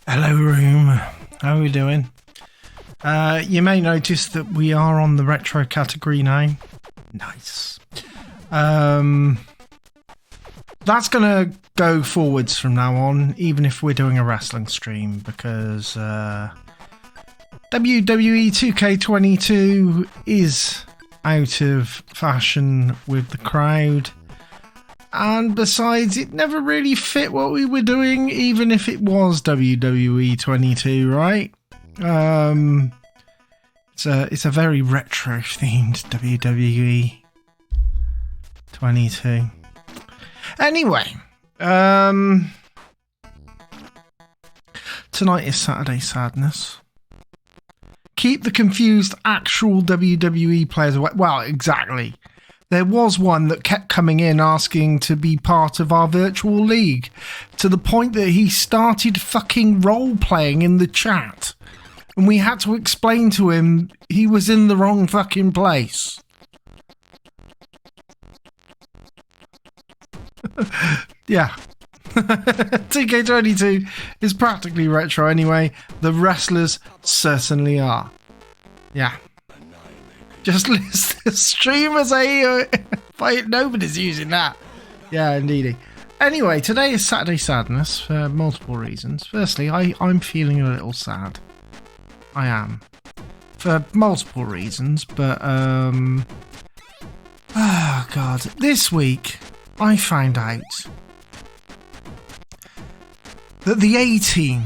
Hello, room. How are we doing? You may notice that we are on the retro category now. Nice. That's gonna go forwards from now on, even if we're doing a wrestling stream, because WWE 2K22 is out of fashion with the crowd. And besides, it never really fit what we were doing, even if it was WWE 22, right? It's a very retro themed WWE 22. Anyway, tonight is Saturday Sadness. Keep the confused actual WWE players away. Well, exactly. There was one that kept coming in asking to be part of our virtual league, to the point that he started fucking role-playing in the chat. And we had to explain to him he was in the wrong fucking place. Yeah. 2K22 is practically retro anyway. The wrestlers certainly are. Yeah. Just list the streamers. Nobody's using that. Yeah, indeedy. Anyway, today is Saturday Sadness for multiple reasons. Firstly, I'm feeling a little sad. I am. For multiple reasons, but, oh, God. This week, I found out that the A-Team,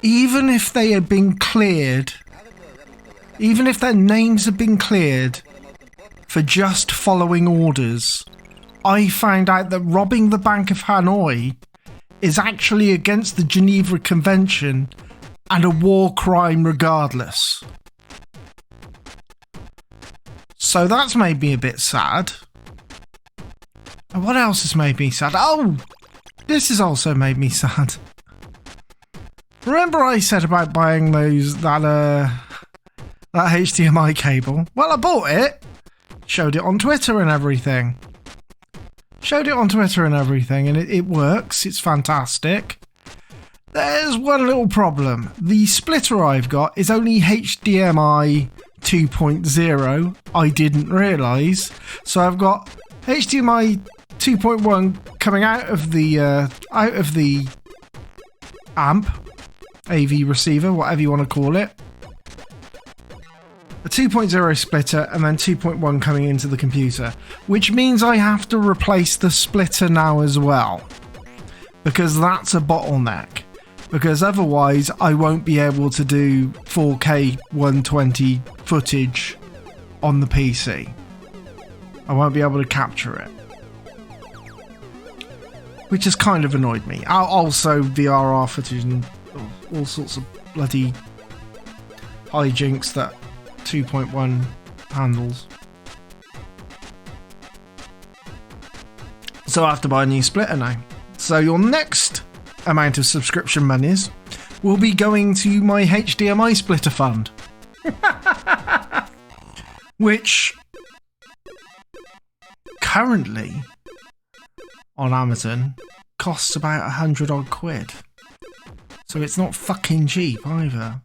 even if they had been cleared, even if their names have been cleared for just following orders, I found out that robbing the Bank of Hanoi is actually against the Geneva Convention and a war crime regardless. So that's made me a bit sad. And what else has made me sad? Oh! This has also made me sad. Remember I said about buying that HDMI cable? Well, I bought it. Showed it on Twitter and everything. And it works. It's fantastic. There's one little problem. The splitter I've got is only HDMI 2.0. I didn't realise. So I've got HDMI 2.1 coming out of the amp, AV receiver, whatever you want to call it. A 2.0 splitter and then 2.1 coming into the computer, which means I have to replace the splitter now as well, because that's a bottleneck, because otherwise I won't be able to do 4K 120 footage on the PC. I won't be able to capture it. which has kind of annoyed me. Also, VRR footage and all sorts of bloody hijinks that 2.1 handles. So I have to buy a new splitter now. So your next amount of subscription monies will be going to my HDMI splitter fund. Which currently on Amazon costs about 100 odd quid. So it's not fucking cheap either.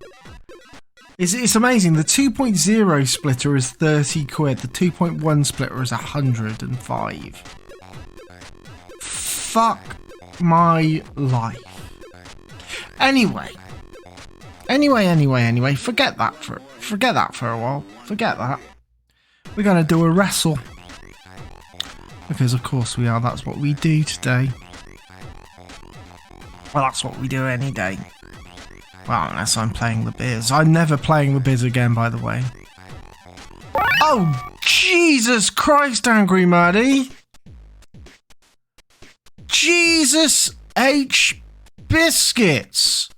It's amazing. The 2.0 splitter is 30 quid. The 2.1 splitter is 105. Fuck my life. Anyway. Forget that for a while. Forget that. We're gonna do a wrestle. Because of course we are. That's what we do today. Well, that's what we do any day. Well, unless I'm playing the biz. I'm never playing the biz again, by the way. Oh, Jesus Christ, Angry Muddy. Jesus H. Biscuits.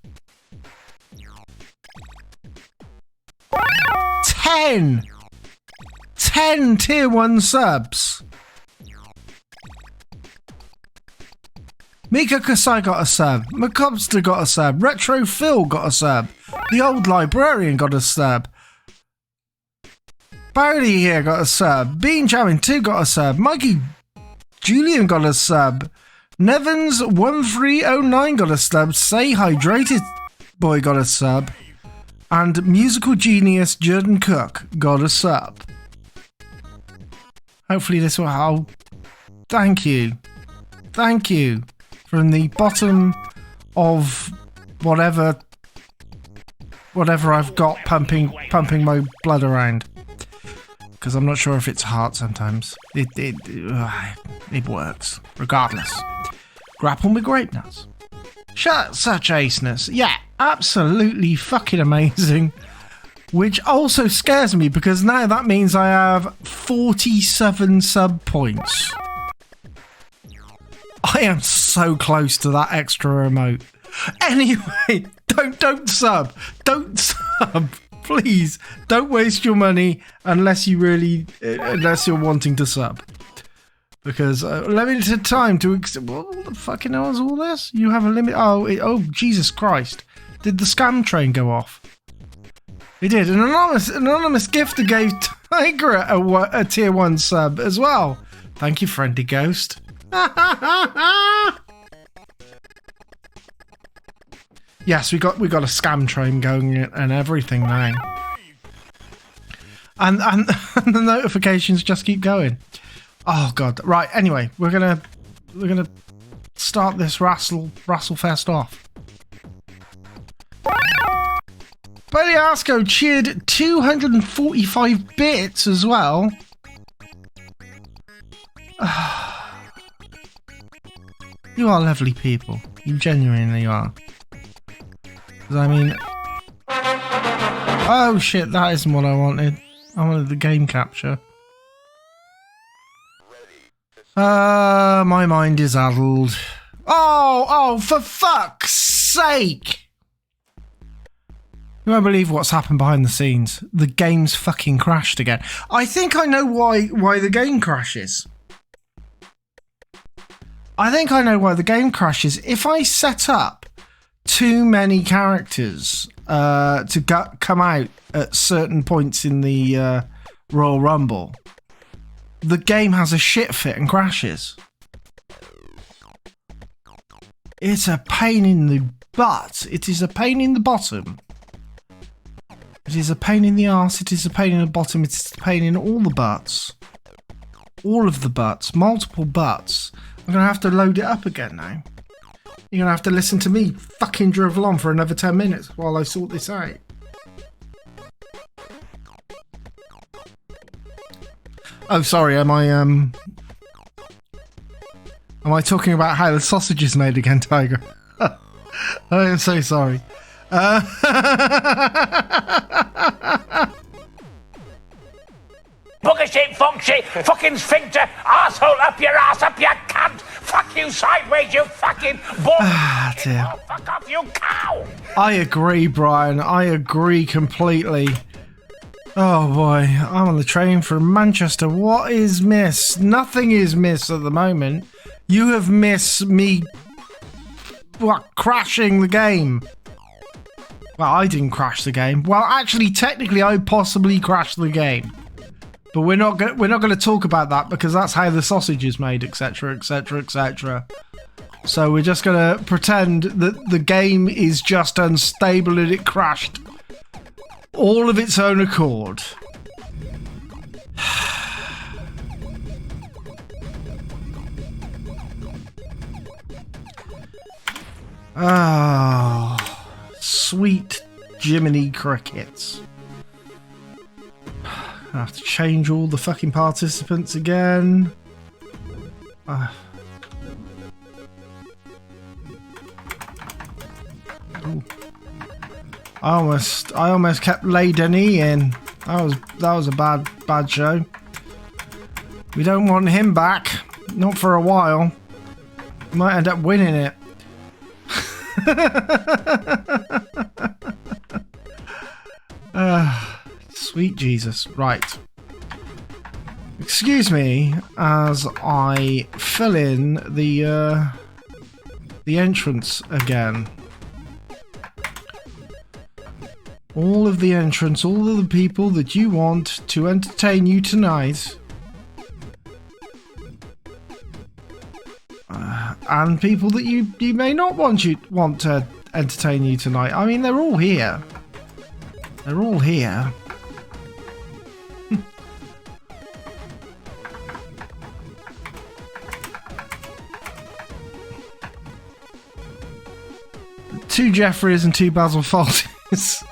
10 tier 1 subs. Mika Kasai got a sub. Macobster got a sub. Retro Phil got a sub. The Old Librarian got a sub. Bowdy here got a sub. Bean Jamming 2 got a sub. Mikey Julian got a sub. Nevins 1309 got a sub. Say Hydrated Boy got a sub. And Musical Genius Jordan Cook got a sub. Hopefully this will help. Thank you. Thank you. From the bottom of whatever I've got pumping my blood around. Because I'm not sure if it's heart sometimes. It works. Regardless. Grapple with greatness. Such aceness. Yeah, absolutely fucking amazing. Which also scares me because now that means I have 47 sub points. I am so close to that extra remote. Anyway, don't sub. Don't sub. Please, don't waste your money unless you're wanting to sub. Because limited time to... What the fucking hell is all this? You have a limit... Oh, Jesus Christ. Did the scam train go off? It did. An anonymous gifter gave Tiger a tier 1 sub as well. Thank you, friendly ghost. Yes, we got a scam train going and everything now. And the notifications just keep going. Oh god. Right, anyway, we're gonna start this Rassle Fest off. Beliasco cheered 245 bits as well. You are lovely people. You genuinely are. I mean... Oh shit, that isn't what I wanted. I wanted the game capture. My mind is addled. Oh, for fuck's sake! You won't believe what's happened behind the scenes. The game's fucking crashed again. I think I know why the game crashes. If I set up too many characters to come out at certain points in the Royal Rumble, the game has a shit fit and crashes. It's a pain in the butt. It is a pain in the bottom. It is a pain in the arse. It is a pain in the bottom. It's a pain in all the butts. All of the butts. Multiple butts. I'm going to have to load it up again now. You're going to have to listen to me fucking drivel on for another 10 minutes while I sort this out. Oh, sorry, am I talking about how the sausage is made again, Tiger? I am so sorry. Booger shape, funk shape, fucking sphincter, asshole up your ass, up your cunt, Fuck you sideways, you fucking boy. Ah, dear. Oh, fuck off, you cow. I agree, Brian. I agree completely. Oh boy, I'm on the train from Manchester. What is miss? Nothing is miss at the moment. You have missed me, what, crashing the game. Well, I didn't crash the game. Well, actually, technically, I possibly crashed the game. But we're not going to talk about that because that's how the sausage is made, etc., etc., etc. So we're just going to pretend that the game is just unstable and it crashed all of its own accord. Oh, sweet Jiminy Crickets. I have to change all the fucking participants again. Ooh. I almost kept Lady in. That was a bad show. We don't want him back. Not for a while. We might end up winning it. Sweet Jesus. Right. Excuse me as I fill in the entrance again. All of the entrance, all of the people that you want to entertain you tonight. And people that you may not want to entertain you tonight. I mean, they're all here. They're all here. Two Jeffreys and two Basil Fawltys.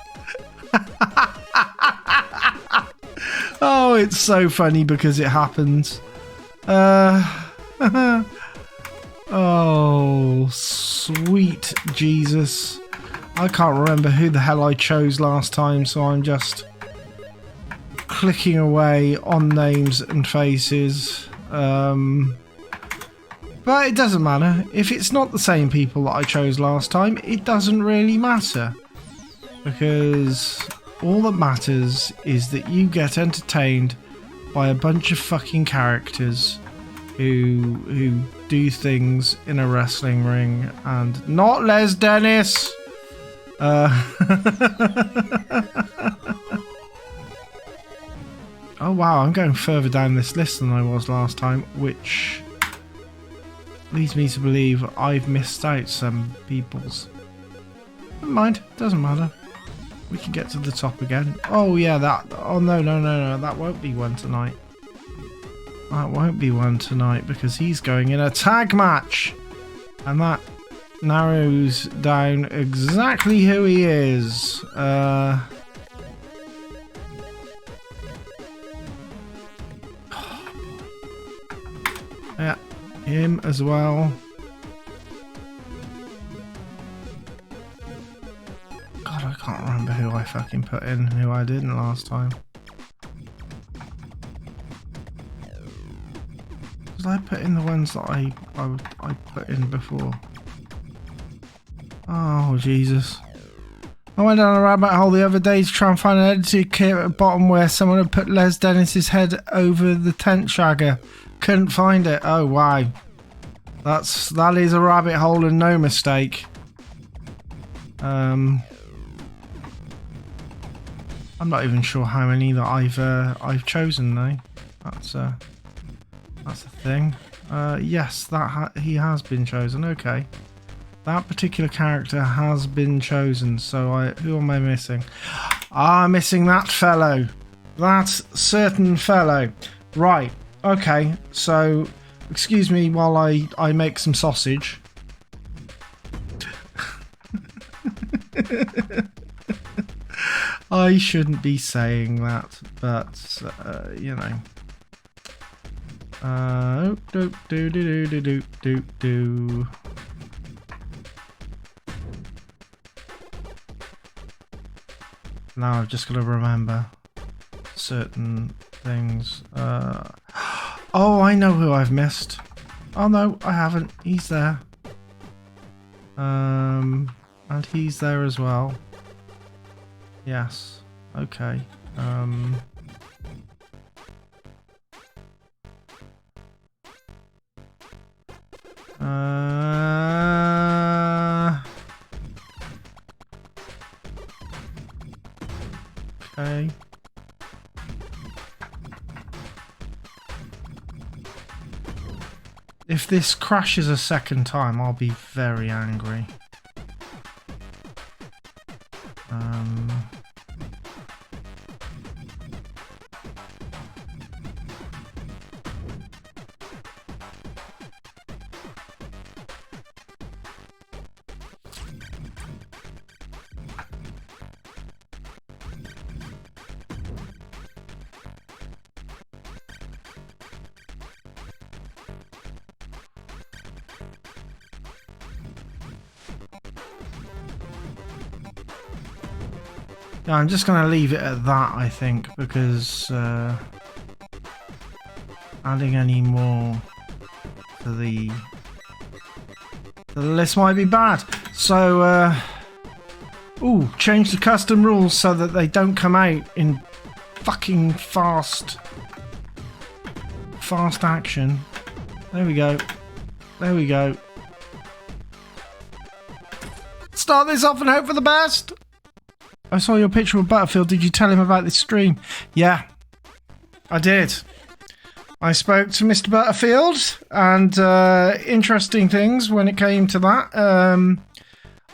Oh, it's so funny because it happens. Oh, sweet Jesus. I can't remember who the hell I chose last time, so I'm just clicking away on names and faces. But it doesn't matter. If it's not the same people that I chose last time, it doesn't really matter. Because all that matters is that you get entertained by a bunch of fucking characters who do things in a wrestling ring, and not Les Dennis. Oh wow, I'm going further down this list than I was last time, which leads me to believe I've missed out some people's. Never mind, doesn't matter. We can get to the top again. Oh yeah, that. Oh no, that won't be one tonight. That won't be one tonight because he's going in a tag match, and that narrows down exactly who he is. Yeah, him as well. God, I can't remember who I fucking put in and who I didn't last time. Did I put in the ones that I put in before? Oh, Jesus. I went down a rabbit hole the other day to try and find an edited kit at the bottom where someone had put Les Dennis's head over the tent shagger. Couldn't find it. Oh, wow. That is a rabbit hole and no mistake. I'm not even sure how many that I've chosen though. That's a thing. Yes, he has been chosen. Okay, that particular character has been chosen. So who am I missing? I'm missing that fellow. That certain fellow. Right. Okay. So, excuse me while I make some sausage. I shouldn't be saying that, but you know. Do. Now I've just got to remember certain things. Oh, I know who I've missed. Oh no, I haven't. He's there. And he's there as well. Yes. Okay. Okay. If this crashes a second time, I'll be very angry. Yeah, I'm just going to leave it at that, I think, because adding any more to the list might be bad. So, ooh, change the custom rules so that they don't come out in fucking fast action. There we go. There we go. Start this off and hope for the best. I saw your picture of Butterfield. Did you tell him about this stream? Yeah, I did. I spoke to Mr. Butterfield, and interesting things when it came to that.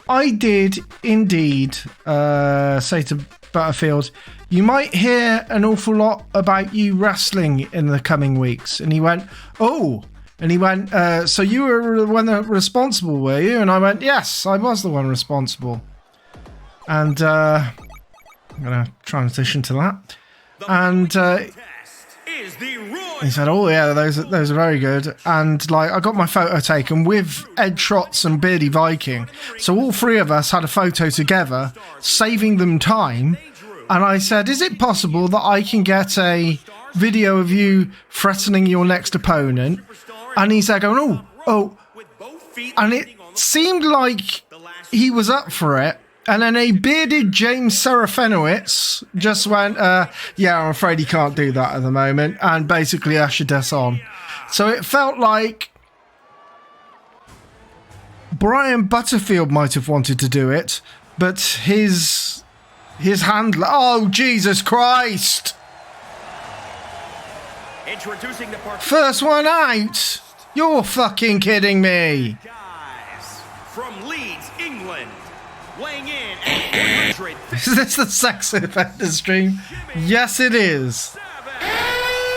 I did indeed say to Butterfield, you might hear an awful lot about you wrestling in the coming weeks. And he went, oh. And he went, so you were the one that responsible, were you? And I went, yes, I was the one responsible. And I'm going to transition to that. And he said, oh yeah, those are very good. And like, I got my photo taken with Ed Trotz and Beardy Viking. So all three of us had a photo together, saving them time. And I said, is it possible that I can get a video of you threatening your next opponent? And he's there going, oh. And it seemed like he was up for it. And then a bearded James Serafenowitz just went, yeah, I'm afraid he can't do that at the moment, and basically ushered us on. So it felt like Brian Butterfield might have wanted to do it, but his handler... Oh, Jesus Christ! Introducing the first one out! You're fucking kidding me! Guys from Leeds, England. Weighing in at 100. Is this the sex offender stream? Yes, it is.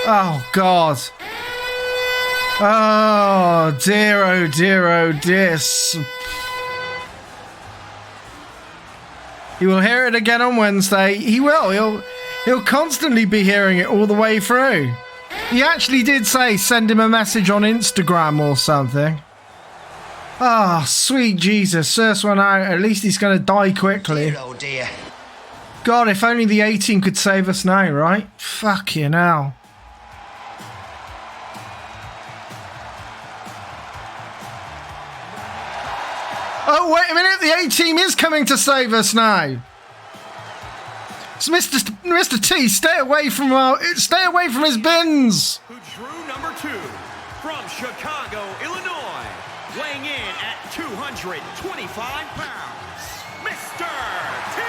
Oh, God. Oh, dear, oh, dear, oh, dear. He will hear it again on Wednesday. He will. He'll constantly be hearing it all the way through. He actually did say send him a message on Instagram or something. Ah, oh, sweet Jesus. First one out. At least he's going to die quickly. Dear, oh dear. God, if only the 18 could save us now, right? Fucking hell. Oh, wait a minute. The 18 is coming to save us now. So Mr. T, stay away from his bins. Who drew number 2 from Chicago, Illinois. Weighing in at 225 pounds, Mr. T!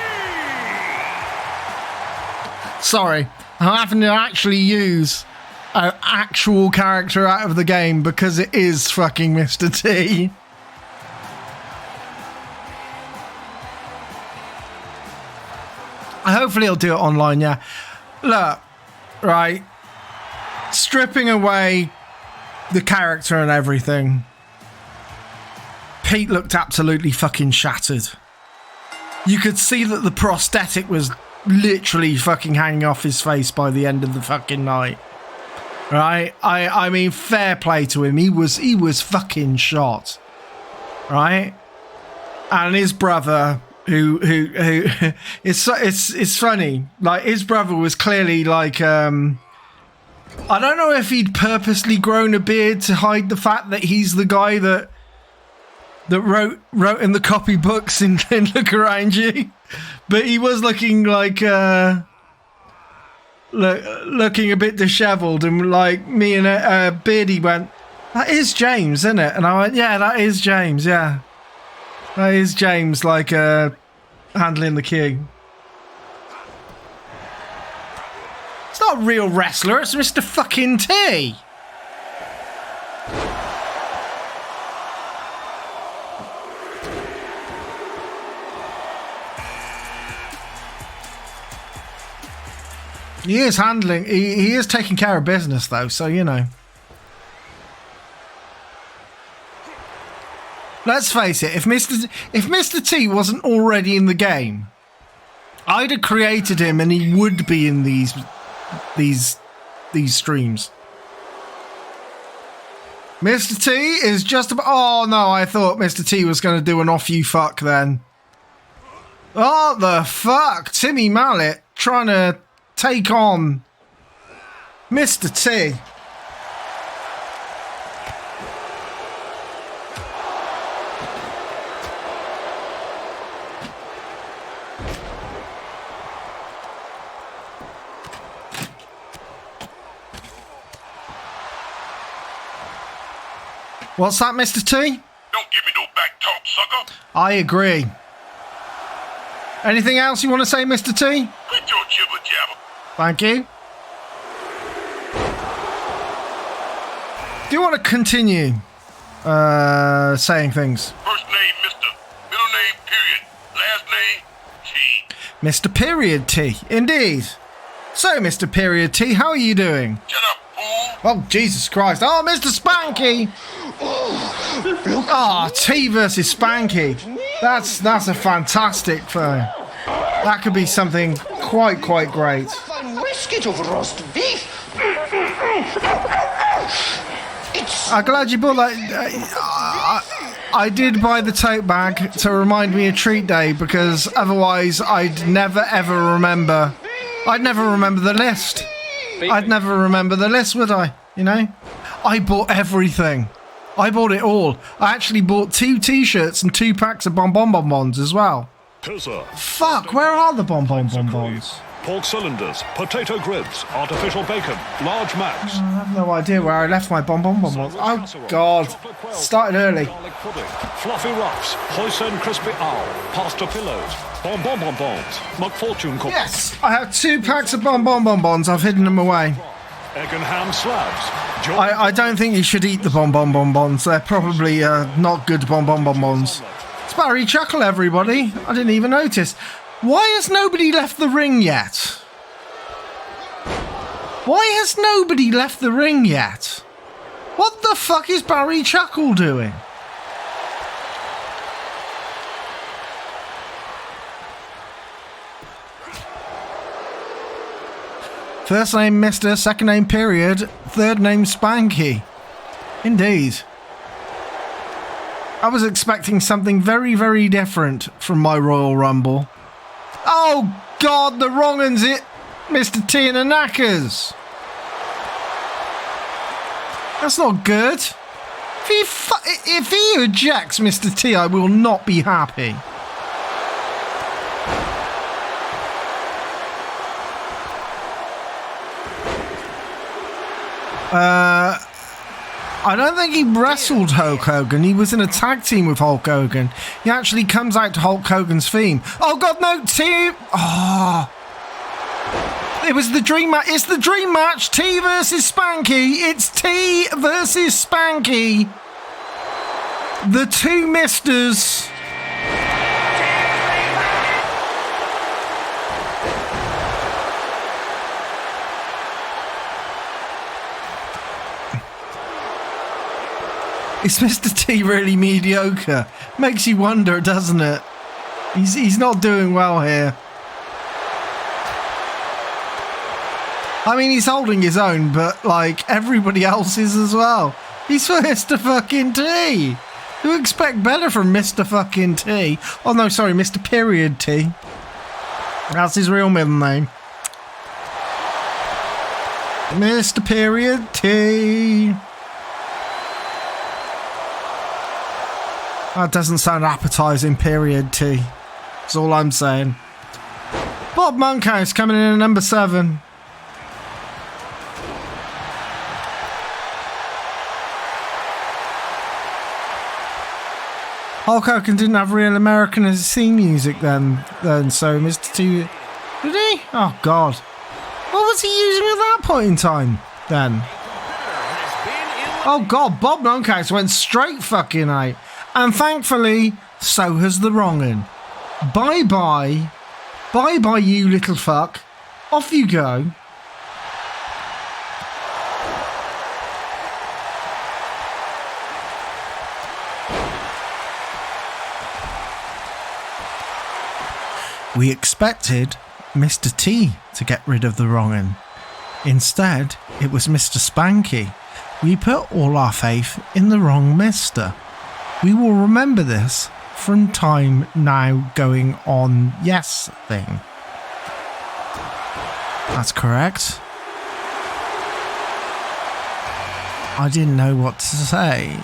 Sorry, I'm having to actually use an actual character out of the game because it is fucking Mr. T. Hopefully he'll do it online, yeah. Look, right, stripping away the character and everything, Pete looked absolutely fucking shattered. You could see that the prosthetic was literally fucking hanging off his face by the end of the fucking night. Right? I mean, fair play to him. He was fucking shot. Right? And his brother, who it's funny. Like, his brother was clearly like I don't know if he'd purposely grown a beard to hide the fact that he's the guy that wrote in the copybooks in Look Around You, but he was looking like looking a bit dishevelled, and like me and Beardy went, "That is James, isn't it?" And I went, "Yeah, that is James. Yeah, that is James." Like handling the key. It's not a real wrestler. It's Mr. fucking T. He is handling. He is taking care of business, though. So you know. Let's face it. If Mr. T wasn't already in the game, I'd have created him, and he would be in these streams. Mr. T is just about. Oh no! I thought Mr. T was going to do an off you fuck then. Oh the fuck! Timmy Mallet trying to take on Mr. T. What's that, Mr. T? Don't give me no back talk, sucker. I agree. Anything else you want to say, Mr. T? Quit your jibber jabber. Thank you. Do you want to continue saying things? First name, Mr. Middle name, period. Last name, T. Mr. Period T. Indeed. So, Mr. Period T, how are you doing? Shut up, fool. Oh, Jesus Christ. Oh, Mr. Spanky. Ah, T versus Spanky. That's a fantastic thing. That could be something quite great. Fine brisket of roast beef. I'm glad you bought that. I did buy the tote bag to remind me of treat day, because otherwise I'd never ever remember. I'd never remember the list. I'd never remember the list, would I? You know? I bought everything. I bought it all. I actually bought 2 t-shirts and 2 packs of bonbons as well. Pizza. Fuck, where are the bonbons? Pork cylinders, potato grids, artificial bacon, large macs. I have no idea where I left my bonbons. Oh God, started early. Garlic pudding, fluffy ruffs, hoisin crispy owl, pasta pillows, bonbons, McFortune cookies. Yes, I have 2 packs of bonbons. I've hidden them away. Egg and ham slabs. I don't think you should eat the bonbons. They're probably not good bonbons. It's Barry Chuckle, everybody. I didn't even notice. Why has nobody left the ring yet? Why has nobody left the ring yet? What the fuck is Barry Chuckle doing? First name Mr., second name period, third name Spanky. Indeed. I was expecting something very different from my Royal Rumble. Oh God, the wrong un's it, Mr. T and the knackers. That's not good. If he ejects Mr. T, I will not be happy. I don't think he wrestled Hulk Hogan. He was in a tag team with Hulk Hogan. He actually comes out to Hulk Hogan's theme. Oh God, no, T. Oh. It was the dream match. It's the dream match. T versus Spanky. It's T versus Spanky. The 2 misters. Is Mr. T really mediocre? Makes you wonder, doesn't it? He's not doing well here. I mean, he's holding his own, but like everybody else is as well. He's Mr. fucking T. You expect better from Mr. fucking T. Oh no, sorry, Mr. Period T. That's his real middle name. Mr. Period T. That doesn't sound appetizing, period T. That's all I'm saying. Bob Monkhouse coming in at number 7. Hulk Hogan didn't have real American as theme music then, so Mr. T... Did he? Oh, God. What was he using at that point in time, then? Oh, God, Bob Monkhouse went straight fucking out. And thankfully, so has the wrong'un. Bye-bye. Bye-bye, you little fuck. Off you go. We expected Mr. T to get rid of the wrong'un. Instead, it was Mr. Spanky. We put all our faith in the wrong mister. We will remember this from time now going on. Yes thing. That's correct. I didn't know what to say.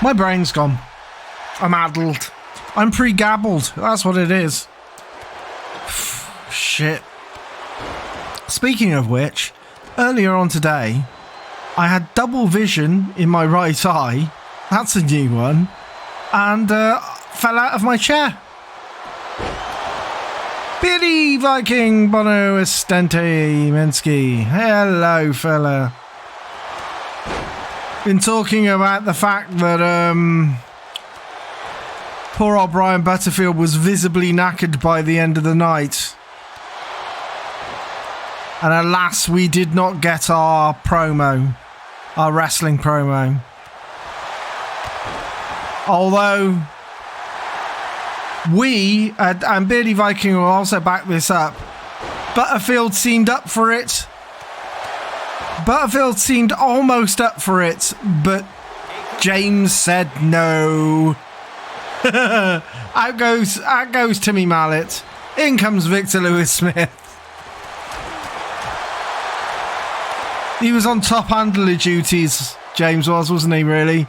My brain's gone. I'm addled. I'm pre-gabbled. That's what it is. Shit. Speaking of which, earlier on today, I had double vision in my right eye. That's a new one. And fell out of my chair. Billy Viking Bono Estente Mensky. Hello, fella. Been talking about the fact that poor old Brian Butterfield was visibly knackered by the end of the night. And alas, we did not get our promo. Our wrestling promo. Although we, and Beardy Viking will also back this up, Butterfield seemed up for it. Butterfield seemed almost up for it, but James said no. out goes Timmy Mallet. In comes Victor Lewis Smith. He was on top handler duties, James wasn't he, really?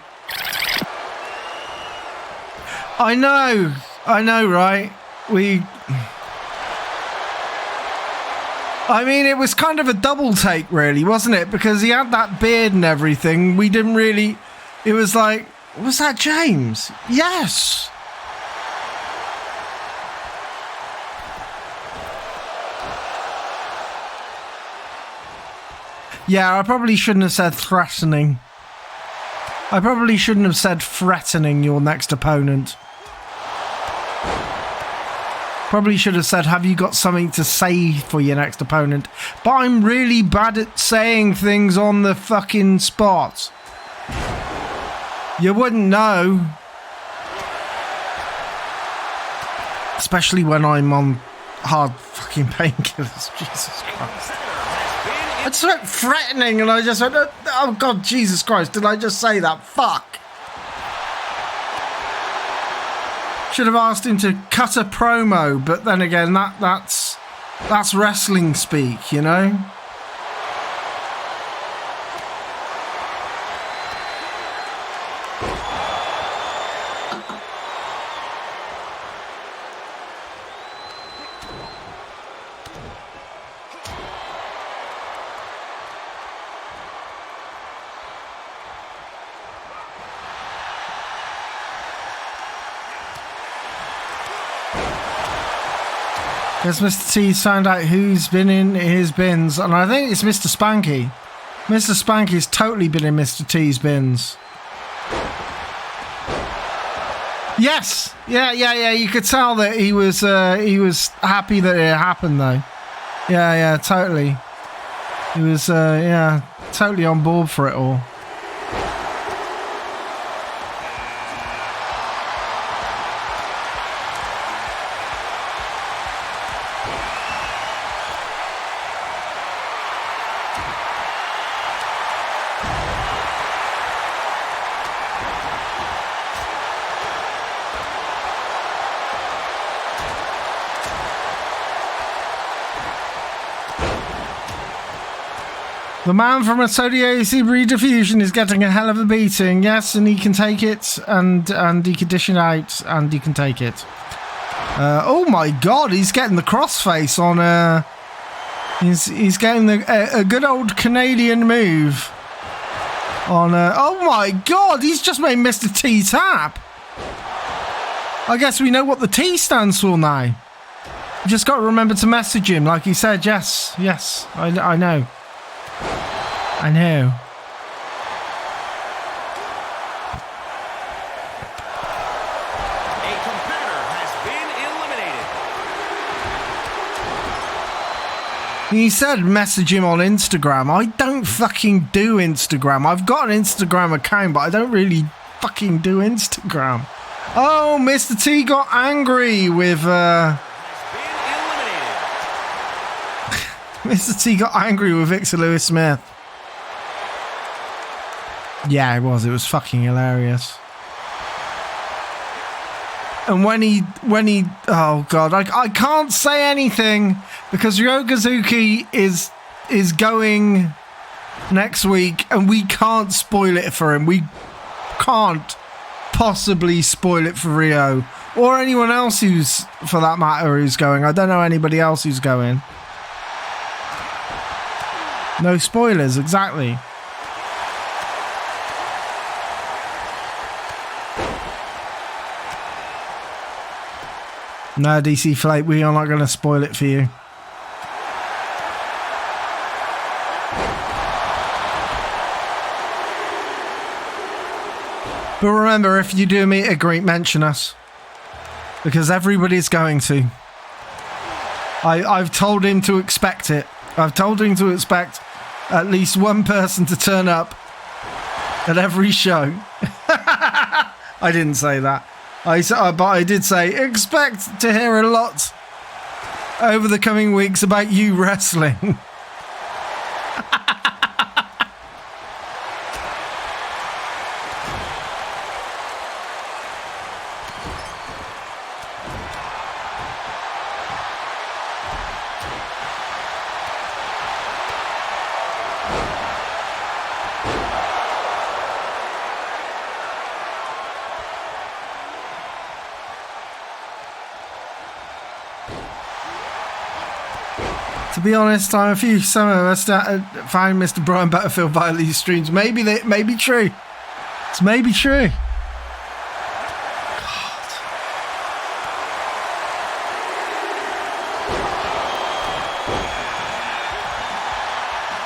I know, right? I mean, it was kind of a double take, really, wasn't it? Because he had that beard and everything. We didn't really... It was like, was that James? Yes! Yeah, I probably shouldn't have said threatening. I probably shouldn't have said threatening your next opponent. Probably should have said, have you got something to say for your next opponent? But I'm really bad at saying things on the fucking spot. You wouldn't know. Especially when I'm on hard fucking painkillers. Jesus Christ. I just went threatening and I just went, oh God, Jesus Christ, did I just say that? Fuck. Should have asked him to cut a promo, but then again, that's wrestling speak, you know? Guess Mr. T's found out who's been in his bins, and I think it's Mr. Spanky. Mr. Spanky's totally been in Mr. T's bins. Yes, yeah. You could tell that he was happy that it happened, though. Yeah, totally. He was, totally on board for it all. The man from Associated Rediffusion is getting a hell of a beating. Yes, and he can take it, and he can dish it out, and he can take it. Oh my God, he's getting the crossface on. He's getting a good old Canadian move on. Oh my God, he's just made Mr. T tap. I guess we know what the T stands for now. You just got to remember to message him, like he said. Yes, I know. I know. A competitor has been eliminated. He said message him on Instagram. I don't fucking do Instagram. I've got an Instagram account, but I don't really fucking do Instagram. Oh, Mr. T got angry with... Mr. T got angry with Victor Lewis Smith. Yeah, it was fucking hilarious. And when he, oh God, I can't say anything because Ryogazuki is going next week and we can't spoil it for him. We can't possibly spoil it for Rio or anyone else who's, for that matter, who's going. I don't know anybody else who's going. No spoilers, exactly. No, DC Flake, we are not going to spoil it for you. But remember, if you do meet a greet, mention us. Because everybody's going to. I've told him to expect it. I've told him to expect at least one person to turn up at every show. I didn't say that. But I did say expect to hear a lot over the coming weeks about you wrestling. To be honest, I'm a few some of us find Mr. Brian Butterfield via these streams. Maybe that may be true. It's maybe true. God.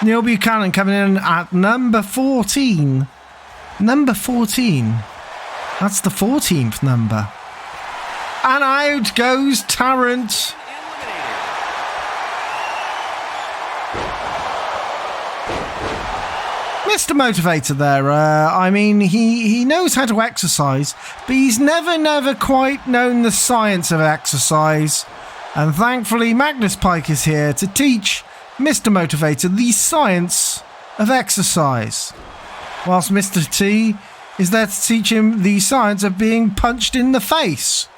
Neil Buchanan coming in at number 14. Number 14. That's the 14th number. And out goes Tarrant. Mr. Motivator there. I mean, he knows how to exercise, but he's never quite known the science of exercise. And thankfully, Magnus Pike is here to teach Mr. Motivator the science of exercise. Whilst Mr. T is there to teach him the science of being punched in the face.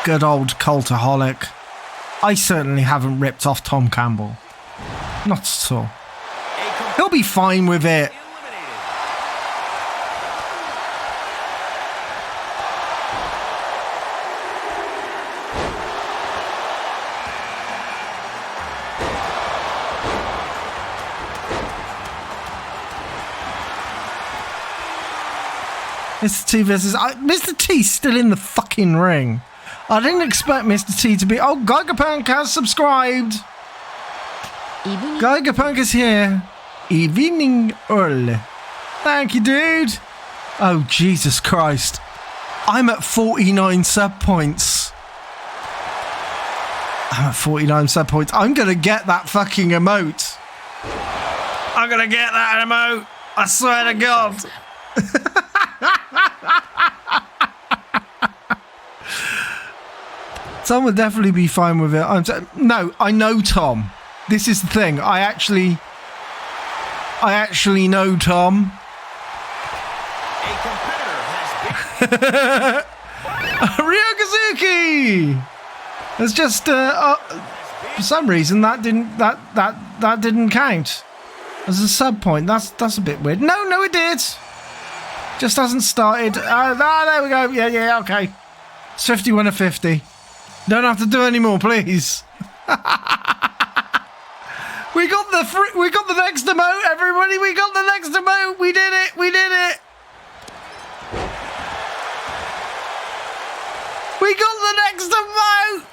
Good old cultaholic. I certainly haven't ripped off Tom Campbell. Not at all. He'll be fine with it. Mr. T versus... Mr. T's still in the fucking ring. I didn't expect Mr. T to be... Oh, Geigerpunk has subscribed. Geigerpunk is here. Evening early. Thank you, dude. Oh, Jesus Christ. I'm at 49 sub points. I'm at 49 sub points. I'm going to get that fucking emote. I'm going to get that emote. I swear to God. Tom would definitely be fine with it. No, I know Tom. This is the thing. I actually know Tom. A competitor has been Ryokazuki! It's just for some reason that didn't count as a sub point. That's a bit weird. No, it did. Just hasn't started. There we go. Yeah, okay. It's 51 to 50. Don't have to do any more, please. We got the next emote, everybody. We got the next emote. We did it. We got the next emote.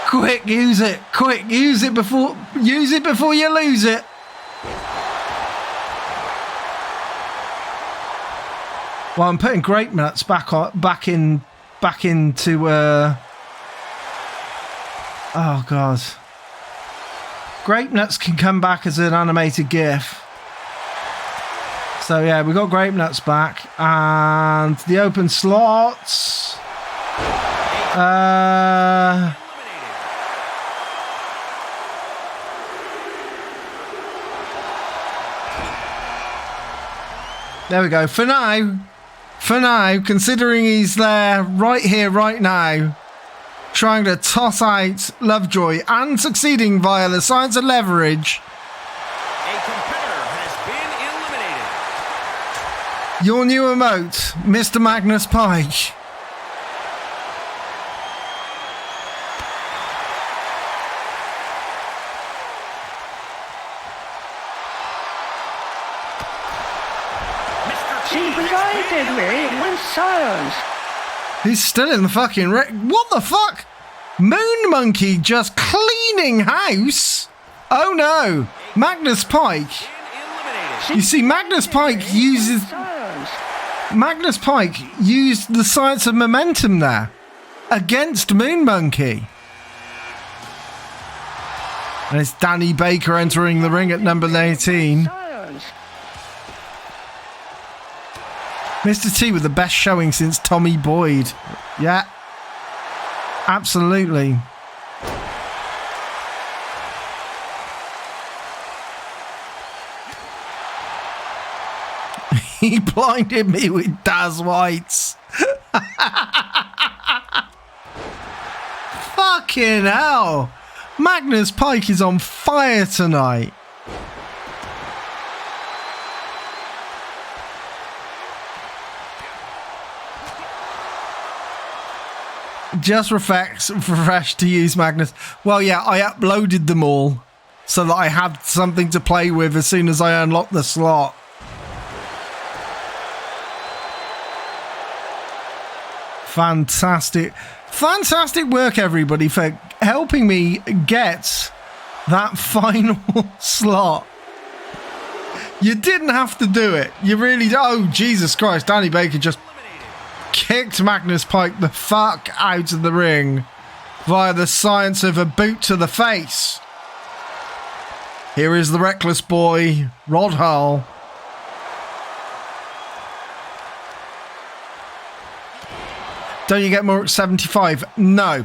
Quick, use it. Quick, use it before you lose it. Well, I'm putting grape nuts back into oh god. Grape nuts can come back as an animated GIF. So yeah, we got grape nuts back and the open slots. There we go. For now, considering he's there right here, right now, trying to toss out Lovejoy and succeeding via the science of leverage. A competitor has been eliminated. Your new emote, Mr. Magnus Pike. He's still in the fucking what the fuck? Moon Monkey just cleaning house? Oh no! Magnus Pike. You see, Magnus Pike used the science of momentum there against Moon Monkey. And it's Danny Baker entering the ring at number 18. Mr. T with the best showing since Tommy Boyd. Yeah. Absolutely. He blinded me with Daz Whites. Fucking hell. Magnus Pike is on fire tonight. Just refresh to use Magnus. Well, yeah, I uploaded them all so that I had something to play with as soon as I unlocked the slot. Fantastic work, everybody, for helping me get that final slot. You didn't have to do it. You really don't. Oh, Jesus Christ. Danny Baker just kicked Magnus Pike the fuck out of the ring via the science of a boot to the face. Here is the reckless boy, Rod Hull. Don't you get more at 75? No.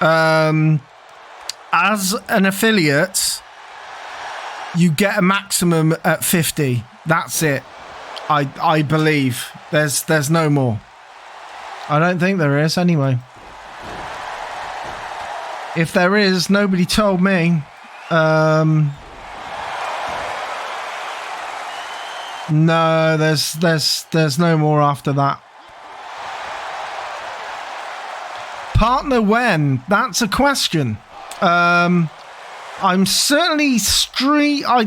As an affiliate, you get a maximum at 50. That's it. I believe. There's no more. I don't think there is, anyway. If there is, nobody told me. No, there's no more after that. Partner when? That's a question. I'm certainly I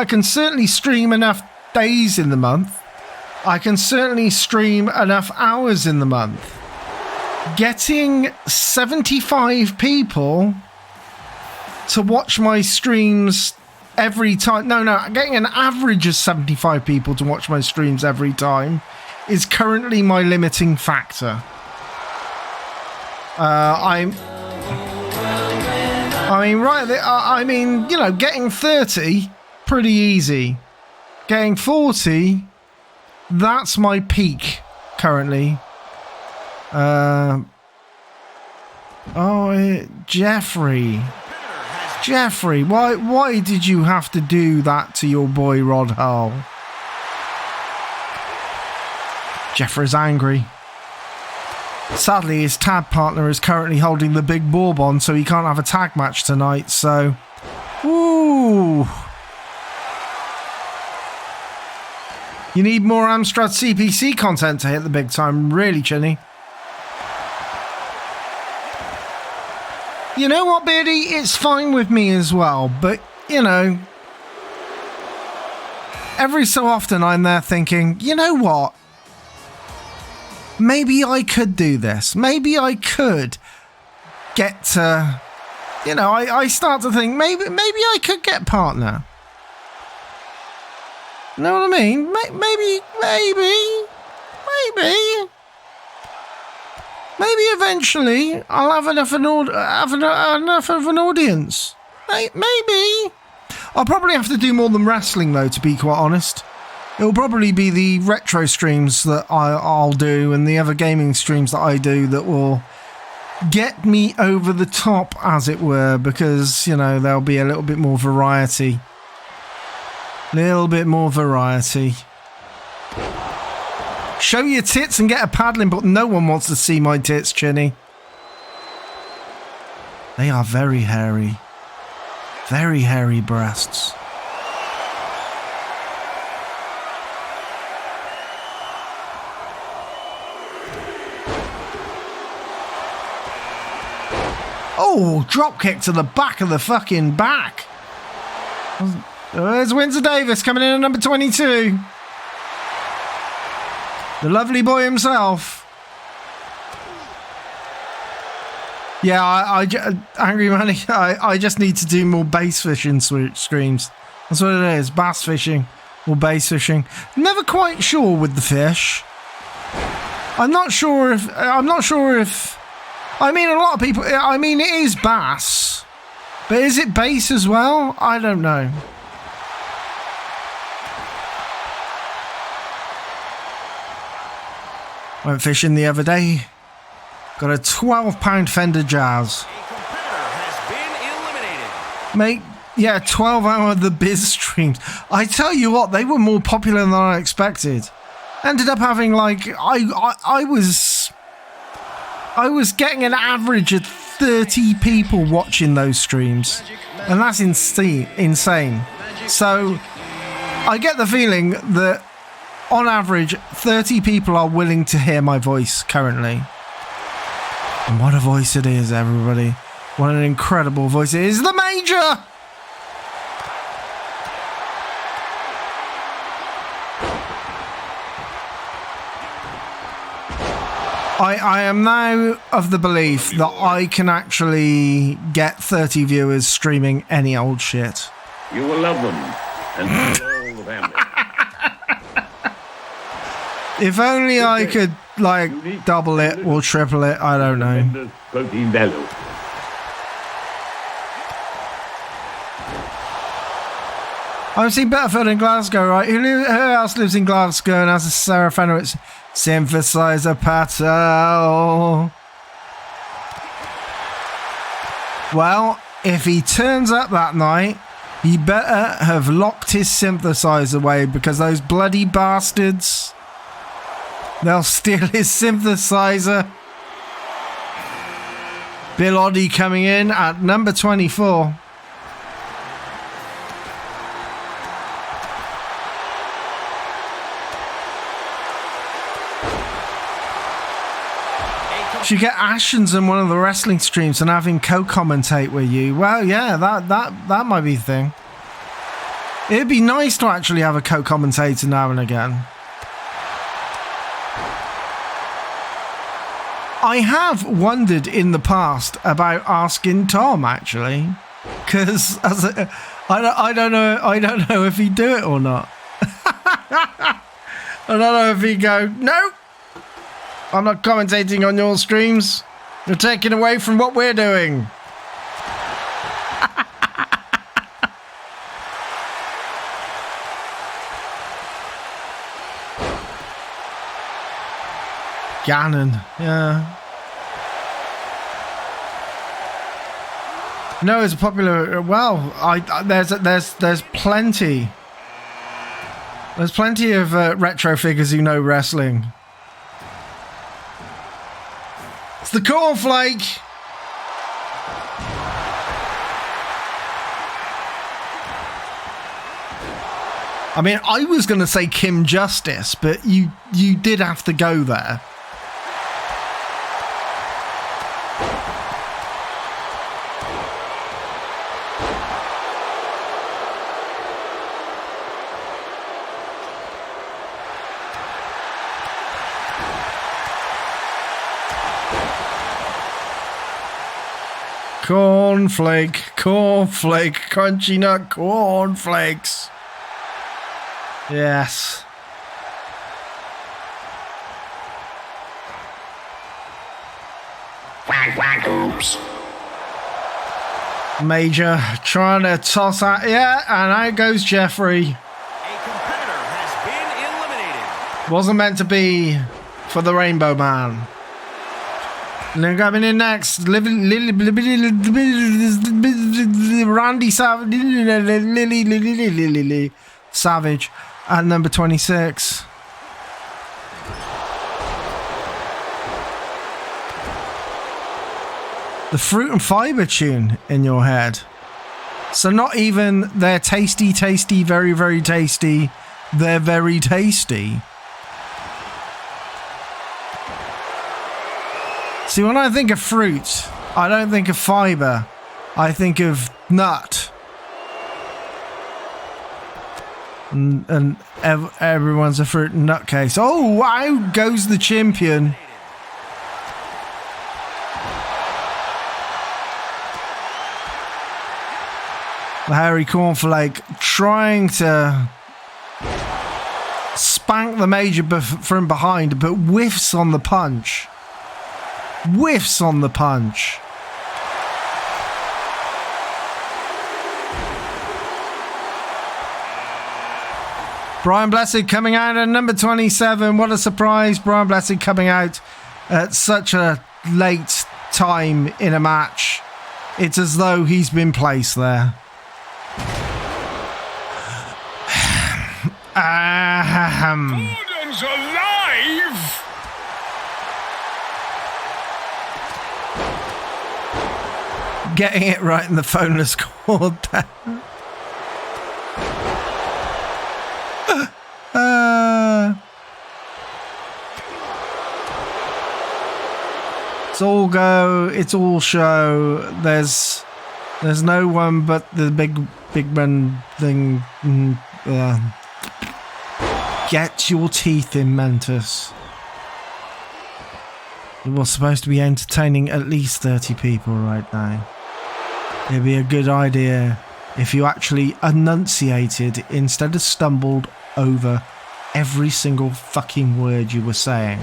can certainly stream enough days in the month. I can certainly stream enough hours in the month. Getting 75 people to watch my streams every time. No, getting an average of 75 people to watch my streams every time is currently my limiting factor. Getting 30, pretty easy. Getting 40, that's my peak currently. Jeffrey. Jeffrey, why did you have to do that to your boy Rod Hull? Jeffrey's angry. Sadly, his tag partner is currently holding the big bourbon, so he can't have a tag match tonight, so... Ooh! You need more Amstrad CPC content to hit the big time, really, Chinny. You know what, Beardy? It's fine with me as well, but, you know... Every so often I'm there thinking, you know what? Maybe I could do this. Maybe I could get to... You know, I start to think, maybe I could get partner. Know what I mean? Maybe eventually I'll have enough of an audience. Maybe. I'll probably have to do more than wrestling, though, to be quite honest. It'll probably be the retro streams that I'll do and the other gaming streams that I do that will get me over the top, as it were, because, you know, there'll be a little bit more variety. Little bit more variety. Show your tits and get a paddling, but no one wants to see my tits, Chinny. They are very hairy. Very hairy breasts. Oh, drop kick to the back of the fucking back. There's Windsor Davis coming in at number 22. The lovely boy himself. Yeah, Angry Manny, I just need to do more bass fishing screams. That's what it is, bass fishing or bass fishing. Never quite sure with the fish. I'm not sure if, I mean, a lot of people, I mean, it is bass, but is it bass as well? I don't know. Went fishing the other day. Got a 12-pound Fender Jazz. Mate, yeah, 12-hour The Biz streams. I tell you what, they were more popular than I expected. Ended up having, like, I was getting an average of 30 people watching those streams. And that's insane. So, I get the feeling that, on average, 30 people are willing to hear my voice currently. And what a voice it is, everybody. What an incredible voice it is. The Major! I am now of the belief that I can actually get 30 viewers streaming any old shit. You will love them and all the family. If only I could, like, double it or triple it, I don't know. Protein value. I've seen Betterfield in Glasgow, right? Who else lives in Glasgow and has a Sarah Fenowitz synthesizer Patel? Well, if he turns up that night, he better have locked his synthesizer away, because those bloody bastards, they'll steal his synthesizer. Bill Oddie coming in at number 24. Should get Ashens in one of the wrestling streams and have him co-commentate with you. Well, yeah, that might be a thing. It'd be nice to actually have a co-commentator now and again. I have wondered in the past about asking Tom, actually, because I don't know if he'd do it or not. I don't know if he'd go, no, I'm not commentating on your streams. You're taking away from what we're doing. Gannon, yeah. No, it's a popular. Well, there's plenty. There's plenty of retro figures who know wrestling. It's the cornflake. I mean, I was going to say Kim Justice, but you did have to go there. Cornflake, crunchy nut cornflakes. Yes. Oops. Major trying to toss out. Yeah, and out goes Jeffrey. A competitor has been eliminated. Wasn't meant to be for the Rainbow Man. Then coming in next, Randy Savage at number 26. The Fruit and Fiber tune in your head. So not even they're tasty, very, very tasty. They're very tasty. See, when I think of fruit, I don't think of fiber. I think of nut. And everyone's a fruit and nut case. Oh, wow, goes the champion. The hairy cornflake trying to spank the Major from behind, but whiffs on the punch. Whiffs on the punch. Brian Blessed coming out at number 27. What a surprise. Brian Blessed coming out at such a late time in a match. It's as though he's been placed there. Gordon's alive! Getting it right in the phoneless cord there. It's all go, it's all show. There's no one but the big man thing. Get your teeth in, Mentuss. It was supposed to be entertaining at least 30 people right now. It'd be a good idea if you actually enunciated instead of stumbled over every single fucking word you were saying.